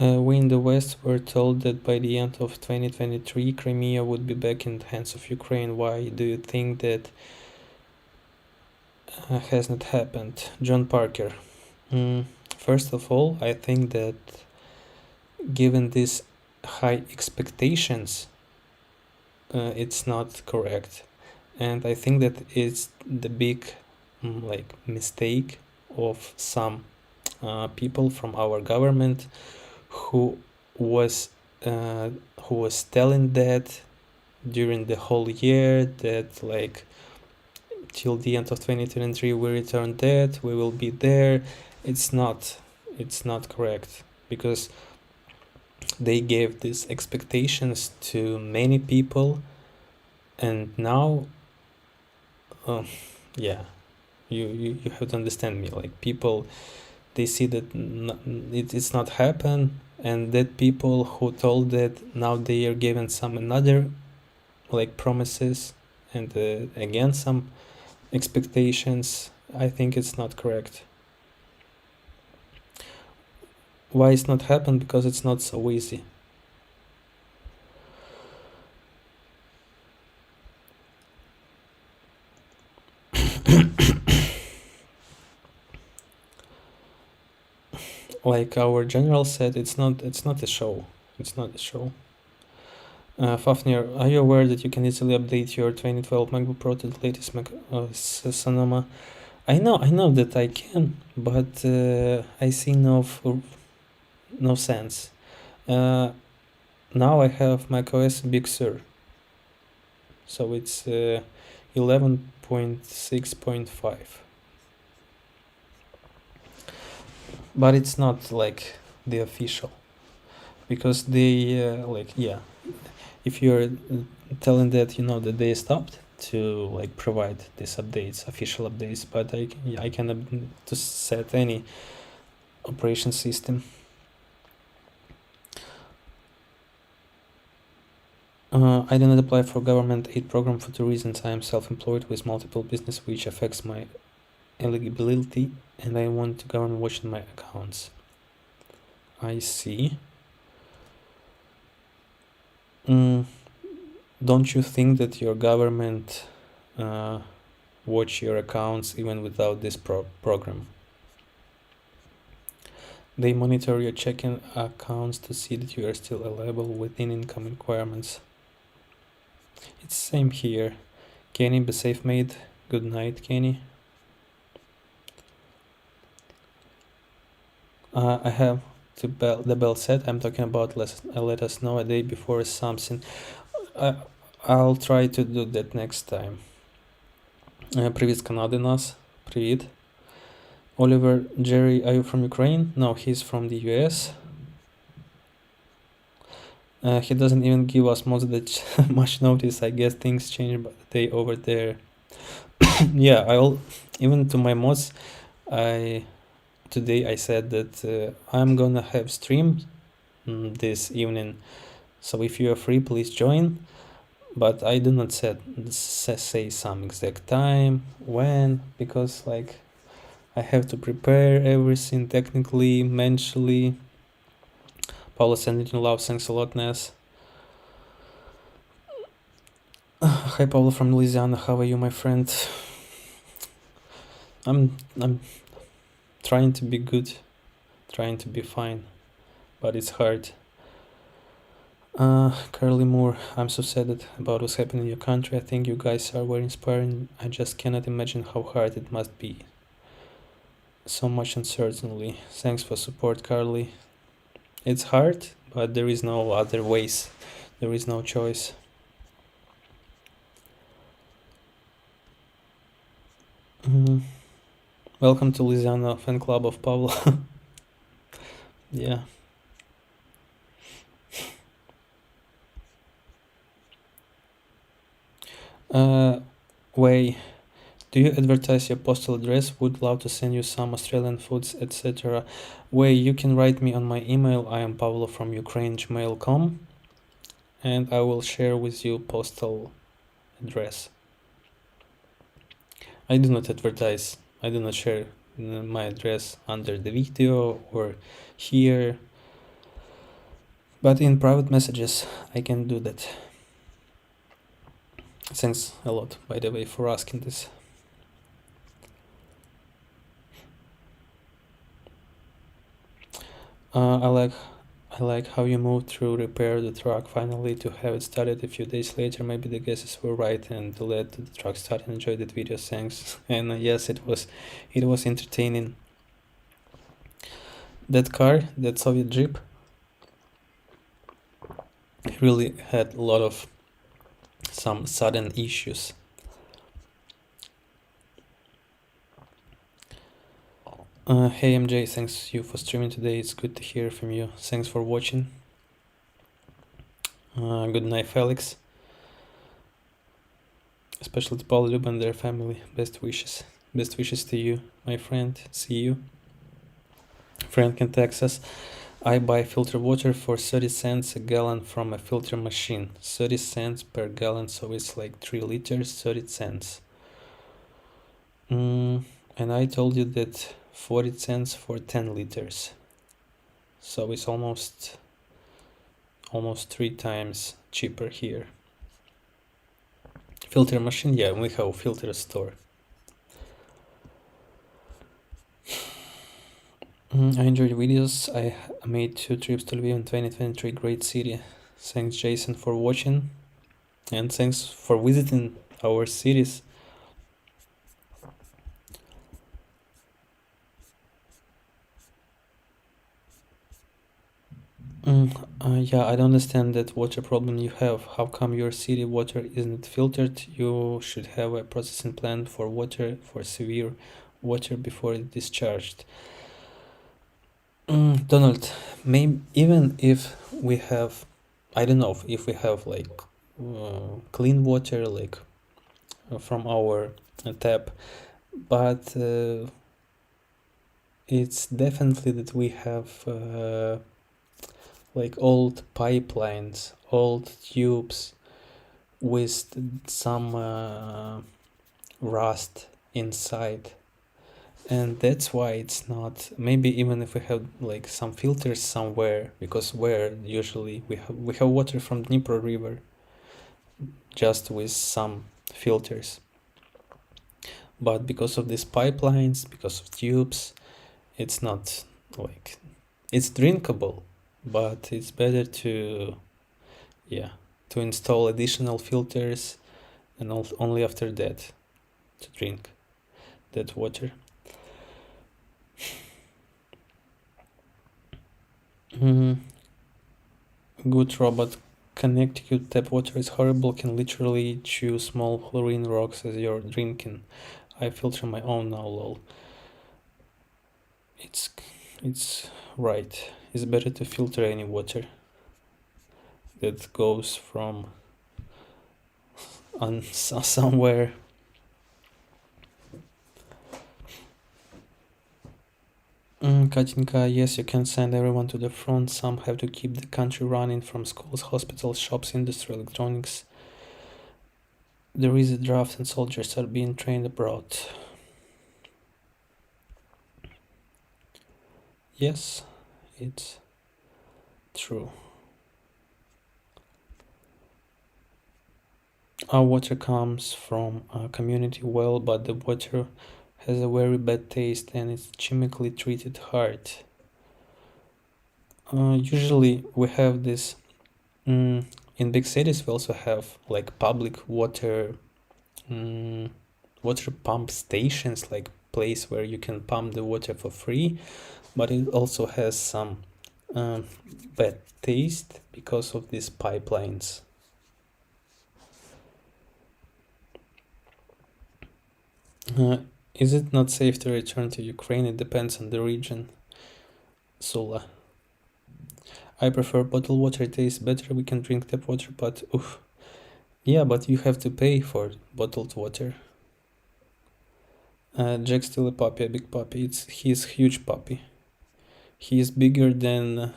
We in the West were told that by the end of 2023, Crimea would be back in the hands of Ukraine. Why do you think that has not happened? John Parker. First of all, I think that given these high expectations, it's not correct. And I think that it's the big like mistake of some people from our government who was telling that during the whole year that like till the end of 2023 we return that we will be there. It's not correct because they gave these expectations to many people and now yeah, you have to understand me, like people, they see that it's not happen, and that people who told that now they are given some another like promises and again some expectations. I think it's not correct. Why it's not happen? Because it's not so easy. Like our general said, it's not a show. It's not a show. Fafnir, are you aware that you can easily update your 2012 MacBook Pro to the latest Sonoma? I know that I can, but I see no sense. Now I have macOS Big Sur, so it's 11.6.5. But it's not like the official, because they like, yeah, if you're telling that, you know, that they stopped to like provide these updates, official updates, but I can to set any operation system. I did not apply for government aid program for 2 reasons. I am self-employed with multiple business, which affects my eligibility, and I want government watching my accounts. I see. Do Don't you think that your government watch your accounts even without this program? They monitor your checking accounts to see that you are still eligible within income requirements. It's same here. Kenny, be safe, mate. Good night, Kenny. I have the bell set. I'm talking about let us know a day before something. I'll try to do that next time. Привіт з Канади нас. Привіт. Oliver, Jerry, are you from Ukraine? No, he's from the US. He doesn't even give us much notice. I guess things change by the day over there. Yeah, even to my mods, today I said that I'm gonna have stream this evening. So if you are free, please join. But I do not say some exact time when, because like I have to prepare everything technically, mentally. Pavlo, sending you love. Thanks a lot, Ness. Hi, Pavlo from Louisiana. How are you, my friend? I'm trying to be good, trying to be fine, but it's hard. Carly Moore, I'm so sad about what's happening in your country. I think you guys are very inspiring. I just cannot imagine how hard it must be. So much uncertainty. Thanks for support, Carly. It's hard, but there is no other ways. There is no choice. Welcome to Louisiana fan club of Pavlo. Yeah. Way, do you advertise your postal address? Would love to send you some Australian foods, etc. Way, you can write me on my email. I am Pavlo from Ukraine gmail.com, and I will share with you postal address. I do not advertise. I do not share my address under the video or here, but in private messages I can do that. Thanks a lot, by the way, for asking this. I like how you moved through repair the truck finally to have it started a few days later. Maybe the guesses were right and led to the truck start. Enjoyed that video, thanks. And yes, it was entertaining. That car, that Soviet Jeep, really had a lot of some sudden issues. Hey MJ, thanks you for streaming today. It's good to hear from you. Thanks for watching. Good night, Felix. Especially to Paul Lub and their family. Best wishes. Best wishes to you, my friend. See you. Frank in Texas. I buy filter water for 30 cents a gallon from a filter machine. 30 cents per gallon, so it's like 3 liters, 30 cents. And I told you that 40 cents for 10 liters. So it's almost 3 times cheaper here. Filter machine, yeah, we have filter store. I enjoyed videos. I made 2 trips to Lviv in 2023, great city. Thanks Jason for watching, and thanks for visiting our cities. Yeah, I don't understand that water problem you have. How come your city water isn't filtered? You should have a processing plant for water, for severe water before it's discharged. Donald, maybe even if we have, I don't know, if we have like clean water like from our tap, but it's definitely that we have like old pipelines, old tubes with some rust inside, and that's why it's not. Maybe even if we have like some filters somewhere, because where usually we have water from Dnipro River, just with some filters. But because of these pipelines, because of tubes, it's not like it's drinkable, but it's better to, yeah, to install additional filters and only after that to drink that water. Mm, good robot. Connecticut tap water is horrible, can literally chew small chlorine rocks as you're drinking. I filter my own now, lol. It's it's right. It's better to filter any water that goes from somewhere. Katinka, yes, you can send everyone to the front. Some have to keep the country running, from schools, hospitals, shops, industry, electronics. There is a draft and soldiers are being trained abroad. Yes, it's true. Our water comes from a community well, but the water has a very bad taste and it's chemically treated hard. Usually we have this in big cities. We also have like public water pump stations, like place where you can pump the water for free, but it also has some um, bad taste because of these pipelines. Is it not safe to return to Ukraine? It depends on the region. Sula. I prefer bottled water, it tastes better. We can drink tap water, but oof. Yeah, but you have to pay for bottled water. Jack's still a puppy, a big puppy. He's huge puppy. He's bigger than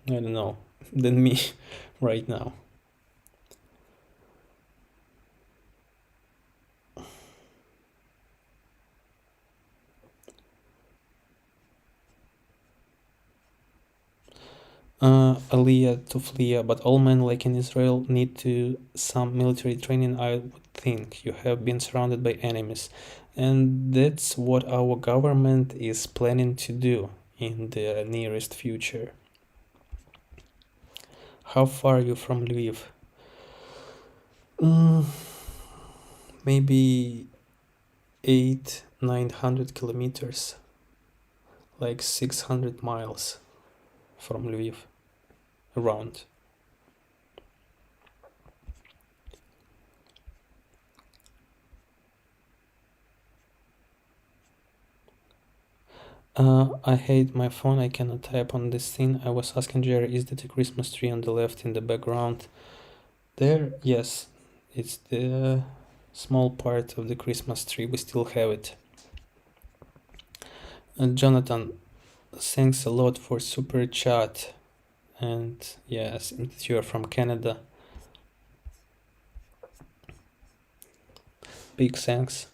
I don't know, than me right now. Aliyah to Flia, but all men like in Israel need to some military training, I would think. You have been surrounded by enemies. And that's what our government is planning to do in the nearest future. How far are you from Lviv? Mm, maybe 900 kilometers, like 600 miles from Lviv, around. I hate my phone, I cannot type on this thing. I was asking Jerry, is that a Christmas tree on the left in the background? There, yes, it's the small part of the Christmas tree, we still have it. Jonathan, thanks a lot for super chat. And yes, you're from Canada. Big thanks.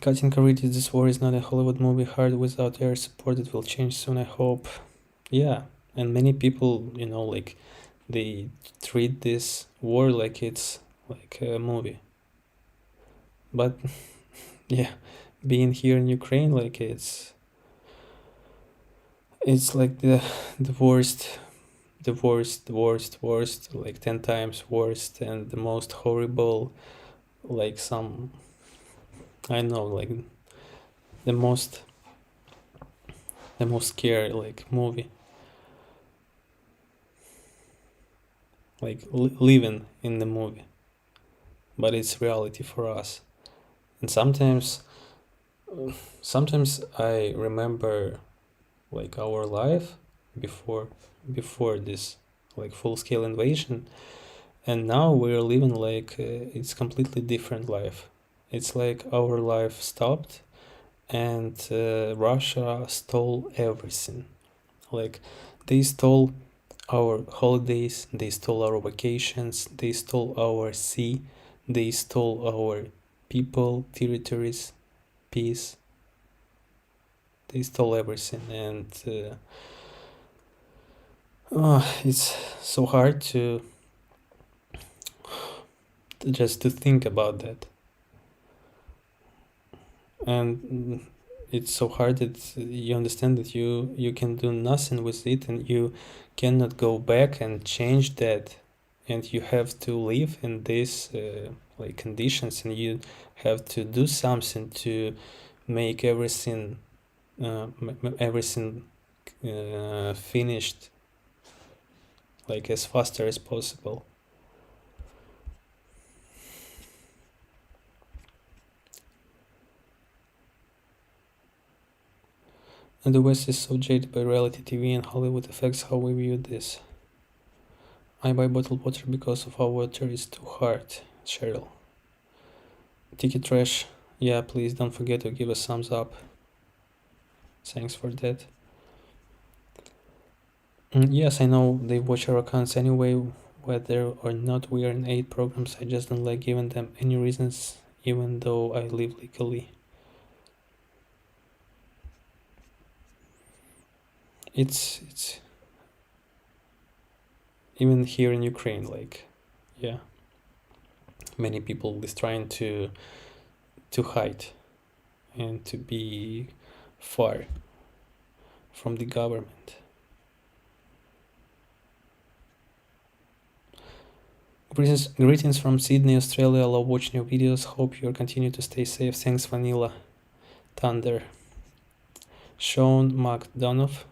Katinka read this war is not a Hollywood movie. Hard without air support. It will change soon, I hope. Yeah, and many people, like they treat this war like it's like a movie. But yeah, being here in Ukraine, like it's like the worst, like 10 times worst, and the most horrible, like some, I know, like the most scary like movie, like living in the movie, but it's reality for us. And sometimes I remember like our life before this like full-scale invasion, and now we're living like it's completely different life. It's like our life stopped and Russia stole everything. Like they stole our holidays, they stole our vacations, they stole our sea, they stole our people, territories, peace. They stole everything, and It's so hard just to think about that, and it's so hard that you understand that you can do nothing with it, and you cannot go back and change that, and you have to live in these like conditions, and you have to do something to make everything finished like as faster as possible. And the West is so jaded by reality TV and Hollywood affects how we view this. I buy bottled water because of our water is too hard. Cheryl. Tiki Trash. Yeah, please don't forget to give us thumbs up. Thanks for that. Yes, I know they watch our accounts anyway, whether or not we are in 8 programs. I just don't like giving them any reasons, even though I live legally. It's even here in Ukraine, like, yeah, many people is trying to hide and to be far from the government. Greetings from Sydney, Australia. Love watching your videos. Hope you continue to stay safe. Thanks, Vanilla Thunder. Sean McDonough.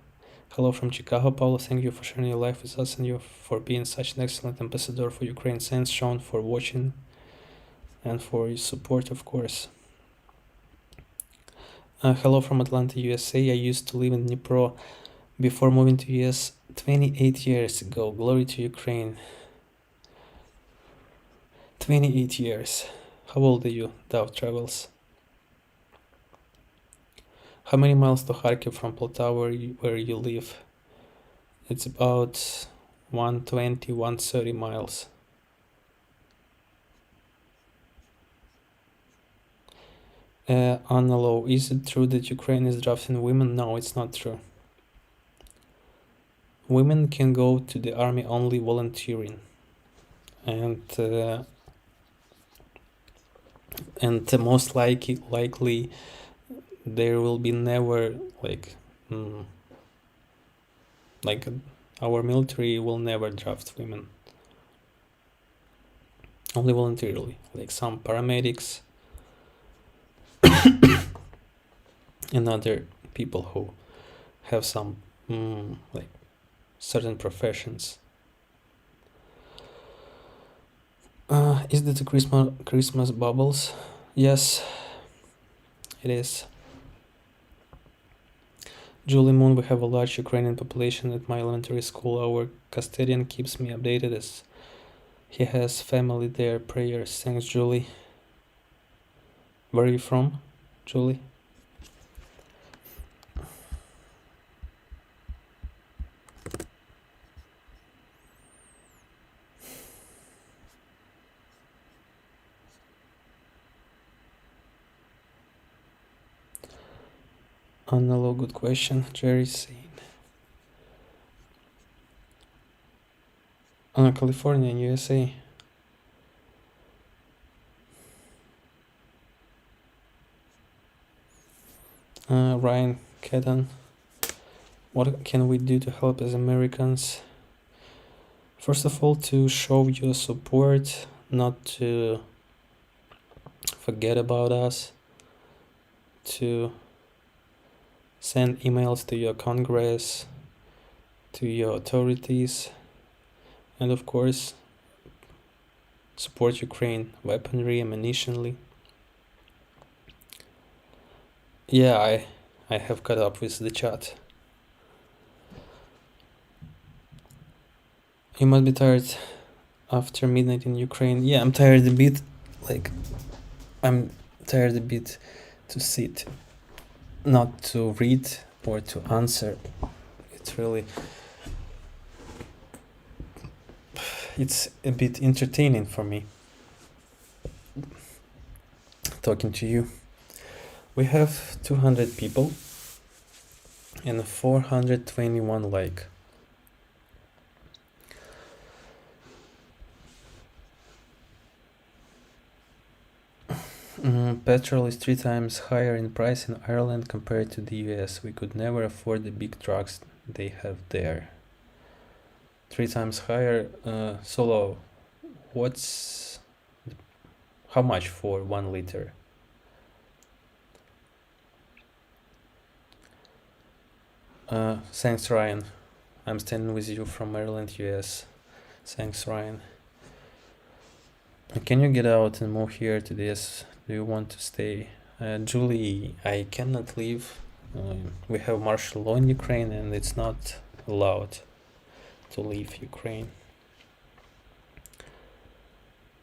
Hello from Chicago, Pavlo. Thank you for sharing your life with us and you for being such an excellent ambassador for Ukraine. Thanks, Sean, for watching and for your support, of course. Hello from Atlanta, USA. I used to live in Dnipro before moving to US 28 years ago. Glory to Ukraine. 28 years. How old are you, Dove Travels? How many miles to Kharkiv from Poltava where you live? It's about 120, 130 miles. Anna Low, is it true that Ukraine is drafting women? No, it's not true. Women can go to the army only volunteering. And most likely there will be never like our military will never draft women, only voluntarily, like some paramedics and other people who have some like certain professions. Is that the Christmas bubbles? Yes, it is. Julie Moon, we have a large Ukrainian population at my elementary school. Our custodian keeps me updated as he has family there. Prayers. Thanks, Julie. Where are you from, Julie? Analo, good question. Jerry's saying. California, USA. Ryan Cadan. What can we do to help as Americans? First of all, to show your support, not to forget about us, to send emails to your Congress, to your authorities, and of course, support Ukraine weaponry, ammunitionally. Yeah, I have caught up with the chat. You must be tired after midnight in Ukraine. Yeah, I'm tired a bit. Like, I'm tired a bit to sit, not to read or to answer. It's a bit entertaining for me talking to you. We have 200 people and 421 like. Petrol is 3 times higher in price in Ireland compared to the US. We could never afford the big trucks they have there. 3 times higher. Solo, what's how much for 1 liter? Thanks, Ryan. I'm standing with you from Maryland, US. Thanks, Ryan. Can you get out and move here to this? Do you want to stay? Julie, I cannot leave. We have martial law in Ukraine and it's not allowed to leave Ukraine.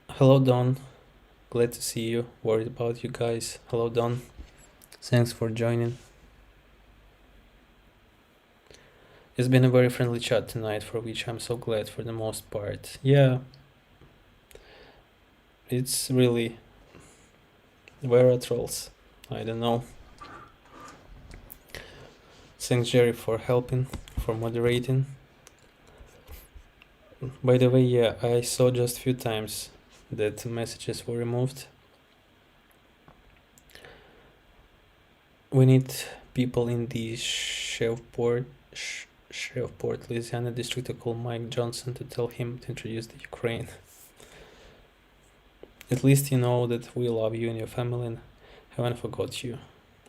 Hello, Don. Glad to see you. Worried about you guys. Hello, Don. Thanks for joining. It's been a very friendly chat tonight, for which I'm so glad for the most part. Yeah, it's really... Where are trolls? I don't know. Thanks, Jerry, for helping, for moderating. By the way, yeah, I saw just a few times that messages were removed. We need people in the Shreveport, Louisiana district to call Mike Johnson to tell him to introduce the Ukraine. At least you know that we love you and your family and haven't forgot you.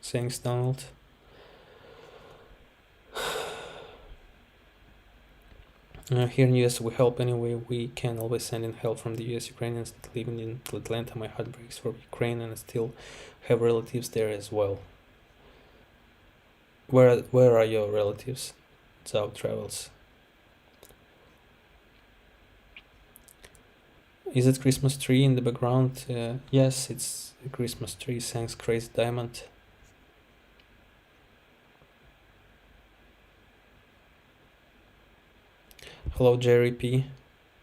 Thanks, Donald. Here in US we help any way we can, always sending help from the US Ukrainians living in Atlanta. My heart breaks for Ukraine and I still have relatives there as well. Where are your relatives? Zao Travels. Is it Christmas tree in the background? Yes, it's a Christmas tree. Thanks, Crazy Diamond. Hello, Jerry P.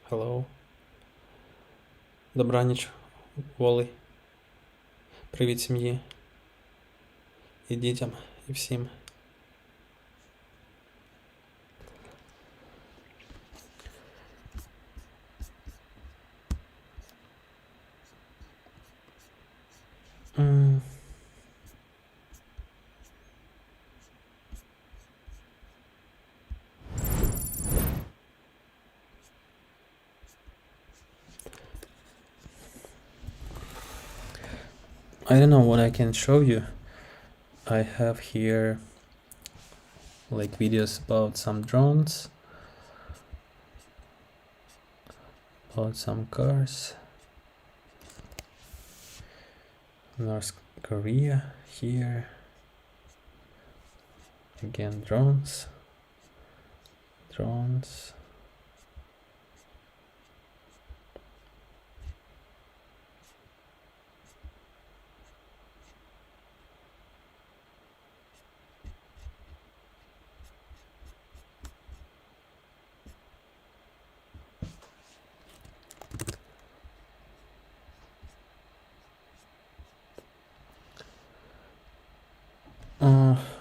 Hello. Добраніч, Волі. Привіт сім'ї. І дітям, і всім. I don't know what I can show you. I have here like videos about some drones, about some cars. North Korea here. Again, drones.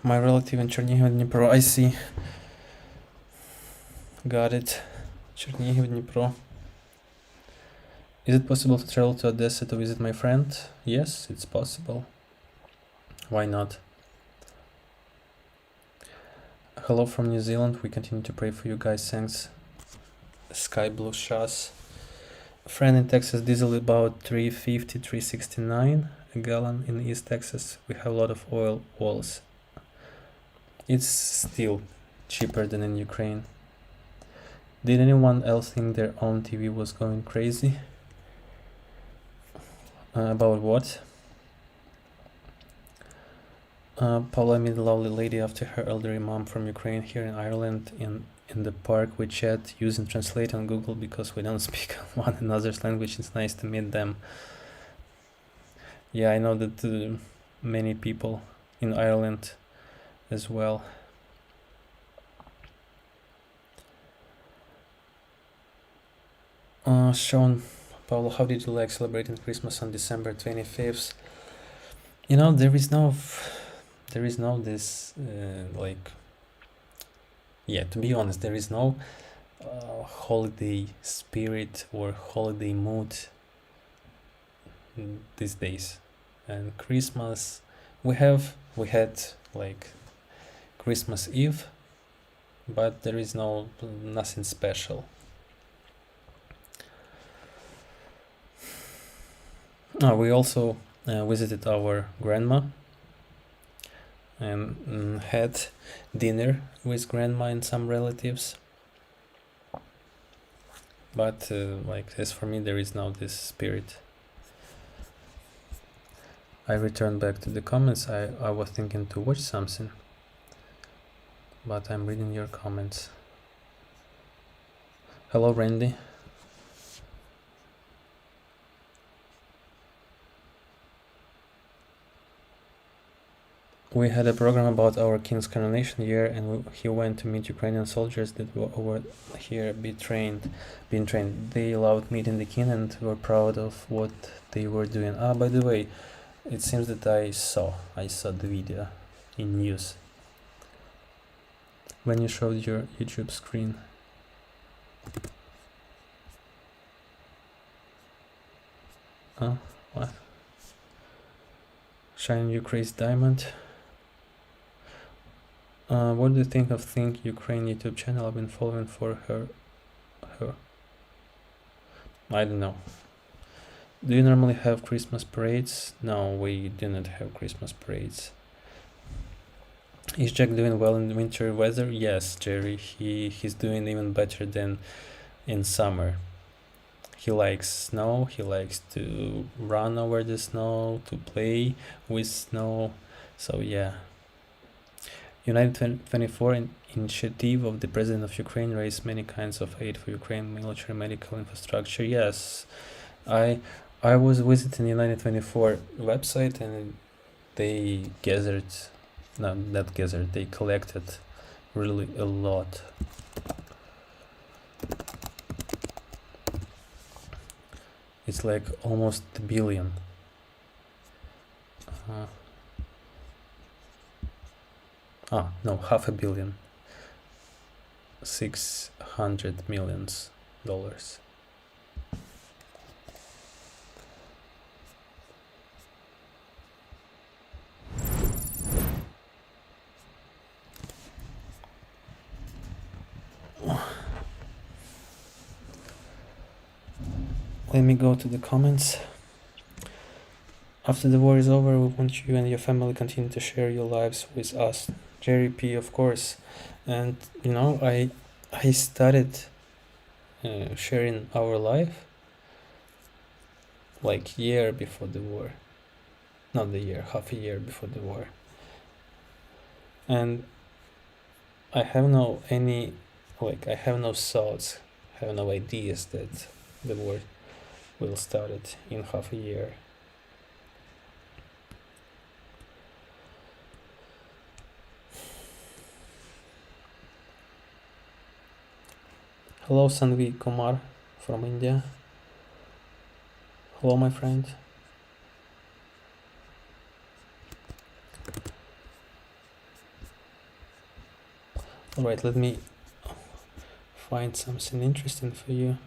My relative in Chernihiv, Dnipro. I see. Got it. Chernihiv, Dnipro. Is it possible to travel to Odessa to visit my friend? Yes, it's possible. Why not? Hello from New Zealand. We continue to pray for you guys. Thanks. Sky Blue Shas. A friend in Texas, diesel about 350, 369 a gallon. In East Texas, we have a lot of oil wells. It's still cheaper than in Ukraine. Did anyone else think their own TV was going crazy? About what? Pavlo met a lovely lady after her elderly mom from Ukraine here in Ireland. In the park we chat using Translate on Google because we don't speak one another's language. It's nice to meet them. Yeah, I know that many people in Ireland as well. Sean, Pablo, how did you like celebrating Christmas on December 25th? You know, there is no this like, yeah, to be honest, there is no holiday spirit or holiday mood these days. And Christmas, we had like Christmas Eve, but there is nothing special. We also visited our grandma and had dinner with grandma and some relatives. But like as for me, there is now this spirit. I returned back to the comments. I was thinking to watch something, but I'm reading your comments. Hello, Randy. We had a program about our king's coronation year, and he went to meet Ukrainian soldiers that were over here being trained. They loved meeting the king and were proud of what they were doing. By the way, it seems that I saw the video in news when you showed your YouTube screen. What? Shine Ukraine's diamond. What do you think of Think Ukraine YouTube channel? I've been following for her. I don't know. Do you normally have Christmas parades? No, we do not have Christmas parades. Is Jack doing well in winter weather? Yes, Jerry. He's doing even better than in summer. He likes snow. He likes to run over the snow, to play with snow. So yeah. United 24 initiative of the President of Ukraine raised many kinds of aid for Ukraine, military, medical infrastructure. Yes, I was visiting United 24 website and they they collected really a lot. It's like almost a billion. No, $500 million. $600 million. Let me go to the comments. After the war is over, we want you and your family continue to share your lives with us. Jerry P, of course. And you know, I started sharing our life like year before the war. Not the year, half a year before the war. And I have no thoughts, I have no ideas that the war will start in half a year. Hello, Sanvi Kumar from India. Hello, my friend. Alright, let me find something interesting for you.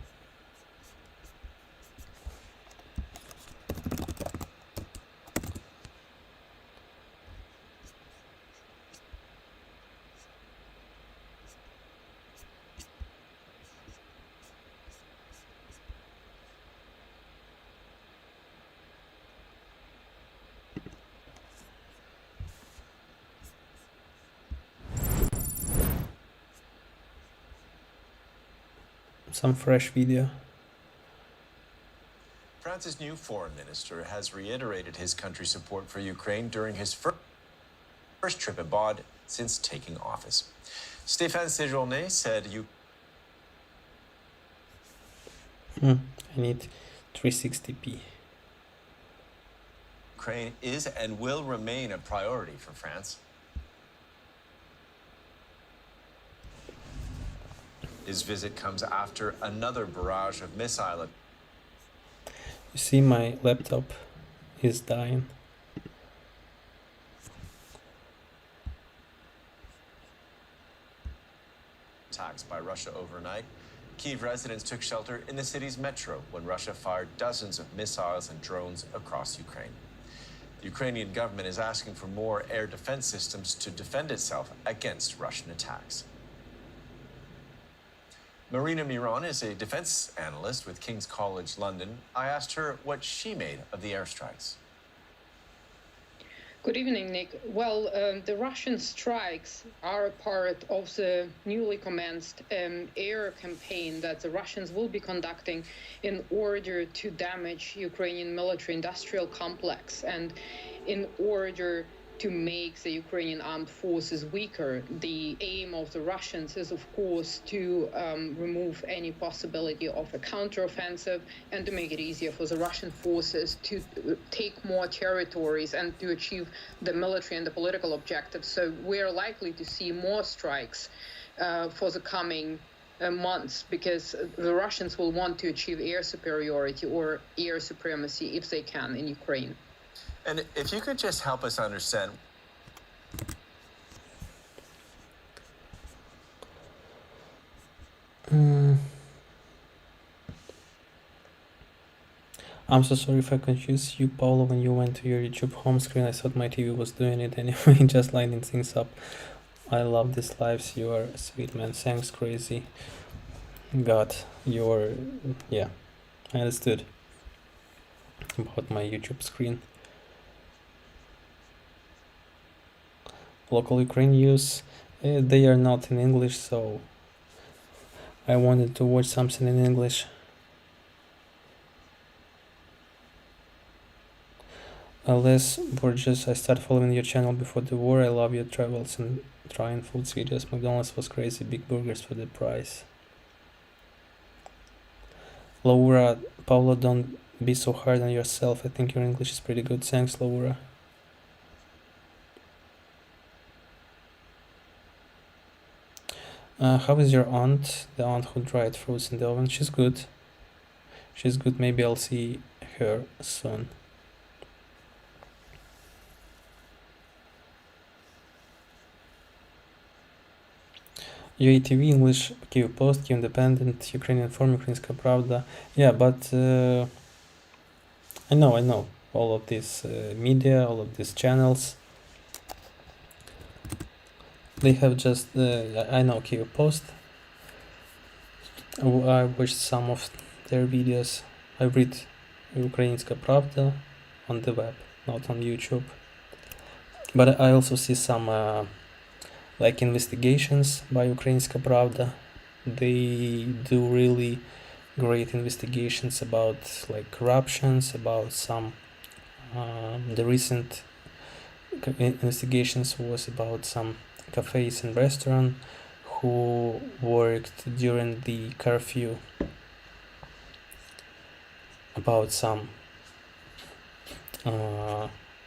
Some fresh video. France's new foreign minister has reiterated his country's support for Ukraine during his first trip abroad since taking office. Stéphane Séjourné said I need 360p. Ukraine is and will remain a priority for France. His visit comes after another barrage of missile. You see, my laptop is dying. Attacks by Russia overnight. Kyiv residents took shelter in the city's metro when Russia fired dozens of missiles and drones across Ukraine. Ukrainian government is asking for more air defense systems to defend itself against Russian attacks. Marina Miron is a defense analyst with King's College London. I asked her what she made of the airstrikes. Good evening, Nick. Well, the Russian strikes are a part of the newly commenced air campaign that the Russians will be conducting in order to damage Ukrainian military-industrial complex and in order to make the Ukrainian armed forces weaker. The aim of the Russians is, of course, to remove any possibility of a counteroffensive and to make it easier for the Russian forces to take more territories and to achieve the military and the political objectives. So we're likely to see more strikes for the coming months because the Russians will want to achieve air superiority or air supremacy if they can in Ukraine. And if you could just help us understand. I'm so sorry if I confused you, Pavlo, when you went to your YouTube home screen. I thought my TV was doing it anyway, just lining things up. I love these lives. You are a sweet man. Thanks, crazy. God, you're... yeah, I understood about my YouTube screen. Local Ukraine news, they are not in English, so I wanted to watch something in English. Unless Borges, I started following your channel before the war. I love your travels and trying foods videos. McDonald's was crazy, big burgers for the price. Laura, Pavlo, don't be so hard on yourself. I think your English is pretty good. Thanks, Laura. How is your aunt? The aunt who dried fruits in the oven? She's good. She's good. Maybe I'll see her soon. UATV, English, Kyiv Post, Kyiv Independent, Ukrainian Forum, Ukrainska Pravda. Yeah, but I know all of these media, all of these channels. They have just, I know Kyiv Post. I watched some of their videos. I read Ukrainska Pravda on the web, not on YouTube. But I also see some like investigations by Ukrainska Pravda. They do really great investigations about like corruptions, about some the recent investigations was about some cafes and restaurants who worked during the curfew, about some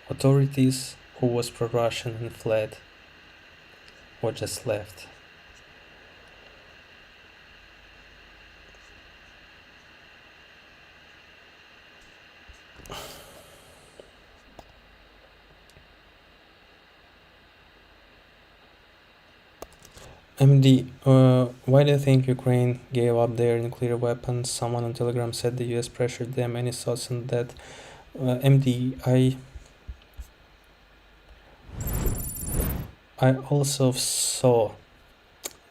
authorities who was pro-Russian and fled or just left. MD, why do you think Ukraine gave up their nuclear weapons? Someone on Telegram said the US pressured them. Any thoughts on that? MD, I also saw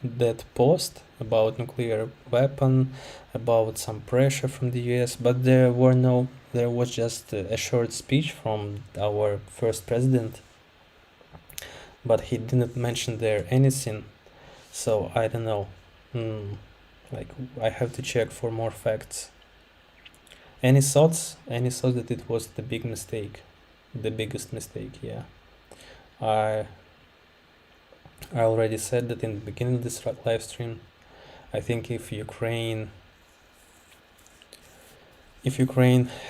that post about nuclear weapon, about some pressure from the US, but there was just a short speech from our first president, but he didn't mention there anything, so I don't know. Like, I have to check for more facts. Any thoughts that it was the biggest mistake? Yeah, I already said that in the beginning of this live stream. I think if Ukraine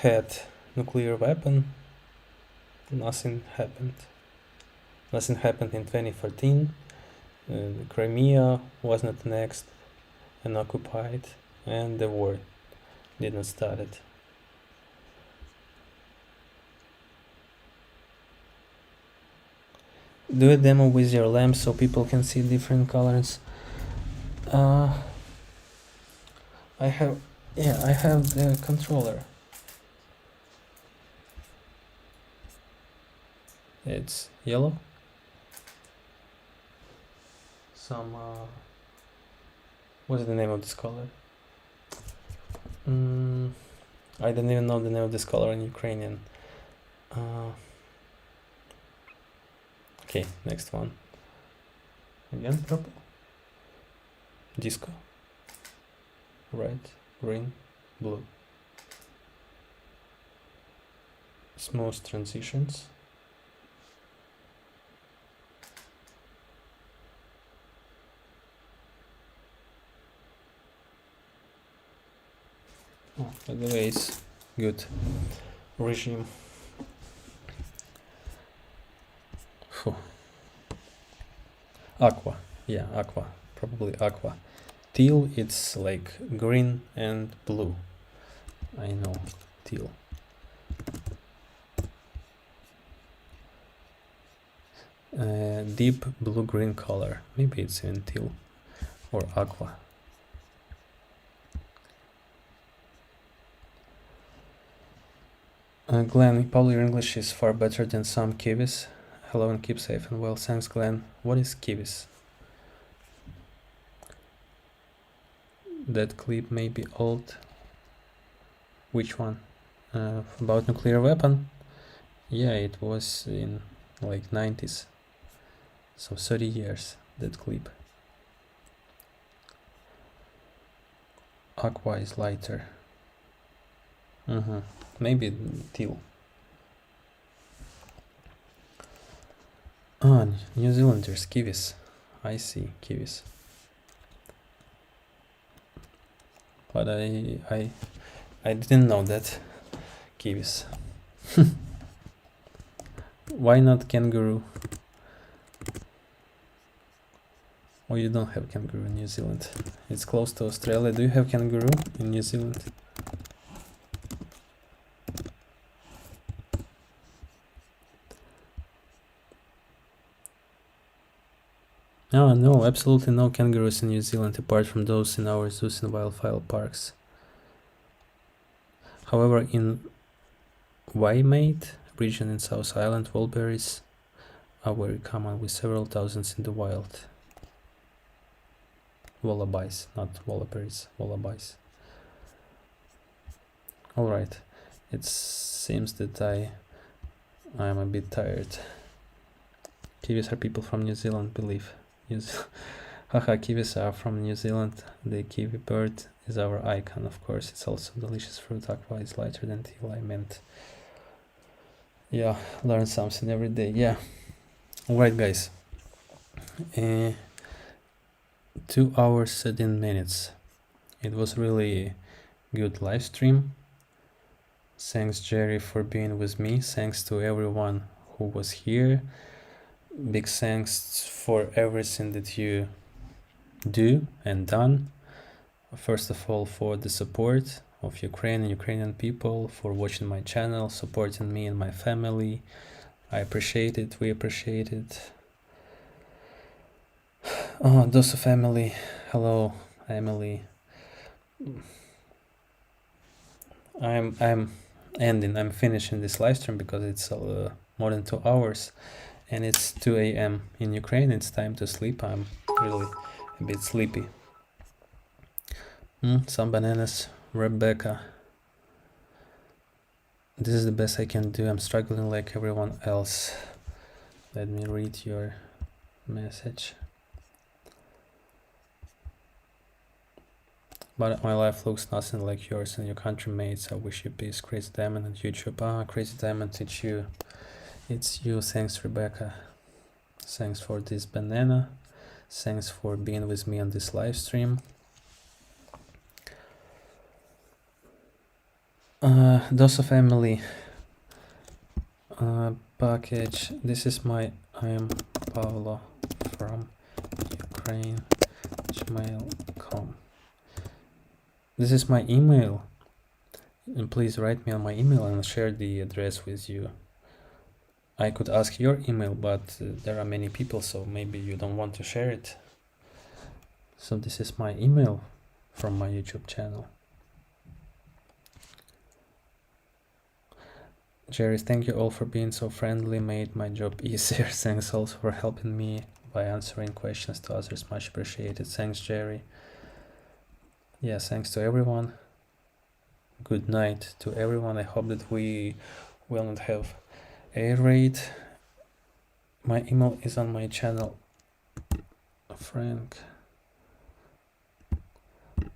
had nuclear weapon, nothing happened. Nothing happened in 2014. Crimea was not annexed and occupied, and the war didn't start. Do a demo with your lamp so people can see different colors. I have the controller. It's yellow. What's the name of this color? I don't even know the name of this color in Ukrainian. Okay, next one. Again, purple. Disco. Red, green, blue. Smooth transitions. Oh, by the way, it's good regime. Phew. Aqua, yeah, aqua, probably aqua. Teal, it's like green and blue. I know, teal. Deep blue-green color. Maybe it's in teal or aqua. Glenn, Pavlo, your English is far better than some kiwis. Hello and keep safe and well. Thanks, Glenn. What is kiwis? That clip may be old. Which one? About nuclear weapon? Yeah, it was in like 90s. So 30 years, that clip. Aqua is lighter. Maybe teal. Ah, New Zealanders, kiwis. I see, kiwis. But I didn't know that. Kiwis. Why not kangaroo? Oh, you don't have kangaroo in New Zealand. It's close to Australia. Do you have kangaroo in New Zealand? Oh, no, absolutely no kangaroos in New Zealand apart from those in our zoos and wildlife parks. However, in Waimate region in South Island, wolverines are very common with several thousands in the wild. Wallabies, not wallabies, wallabies. Alright, it seems that I am a bit tired. Kiwis are people from New Zealand, believe. Haha, kiwis are from New Zealand. The kiwi bird is our icon, of course. It's also delicious fruit. Aqua is lighter than teal, I meant. Yeah, learn something every day. Yeah. Alright, guys. 2 hours 13 minutes. It was really good live stream. Thanks, Jerry, for being with me. Thanks to everyone who was here. Big thanks for everything that you do and done. First of all, for the support of Ukraine and Ukrainian people, for watching my channel, supporting me and my family. I appreciate it. We appreciate it. Oh, Dosu family. Hello, Emily. I'm finishing this live stream because it's more than 2 hours and it's 2 a.m. in Ukraine. It's time to sleep. I'm really a bit sleepy. Some bananas. Rebecca. This is the best I can do. I'm struggling like everyone else. Let me read your message. But my life looks nothing like yours and your country mates. I wish you peace. Crazy Diamond on YouTube. Crazy Diamond, it's you. It's you. Thanks, Rebecca. Thanks for this banana. Thanks for being with me on this live stream. Dosa family. Package. This is my. I am Pavlo from Ukraine. Gmail.com. This is my email. And please write me on my email and I'll share the address with you. I could ask your email, but there are many people, so maybe you don't want to share it. So this is my email from my YouTube channel. Jerry, thank you all for being so friendly, made my job easier. Thanks also for helping me by answering questions to others, much appreciated. Thanks, Jerry. Yeah, thanks to everyone. Good night to everyone. I hope that we will not have a raid. My email is on my channel. Frank,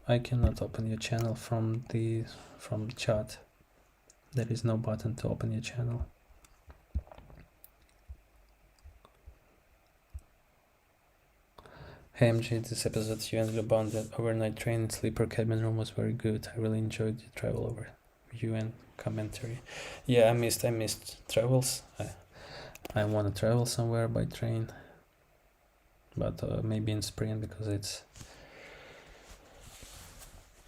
I cannot open your channel from the chat. There is no button to open your channel. Hey MJ, this episode you and Luban, that overnight train and sleeper cabin room was very good. I really enjoyed the travel over you and commentary. Yeah, I missed travels. I want to travel somewhere by train, but maybe in spring because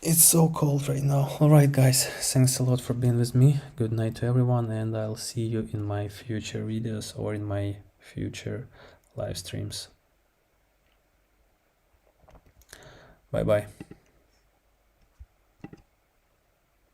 it's so cold right now. Alright guys, thanks a lot for being with me. Good night to everyone, and I'll see you in my future videos or in my future live streams. Bye bye.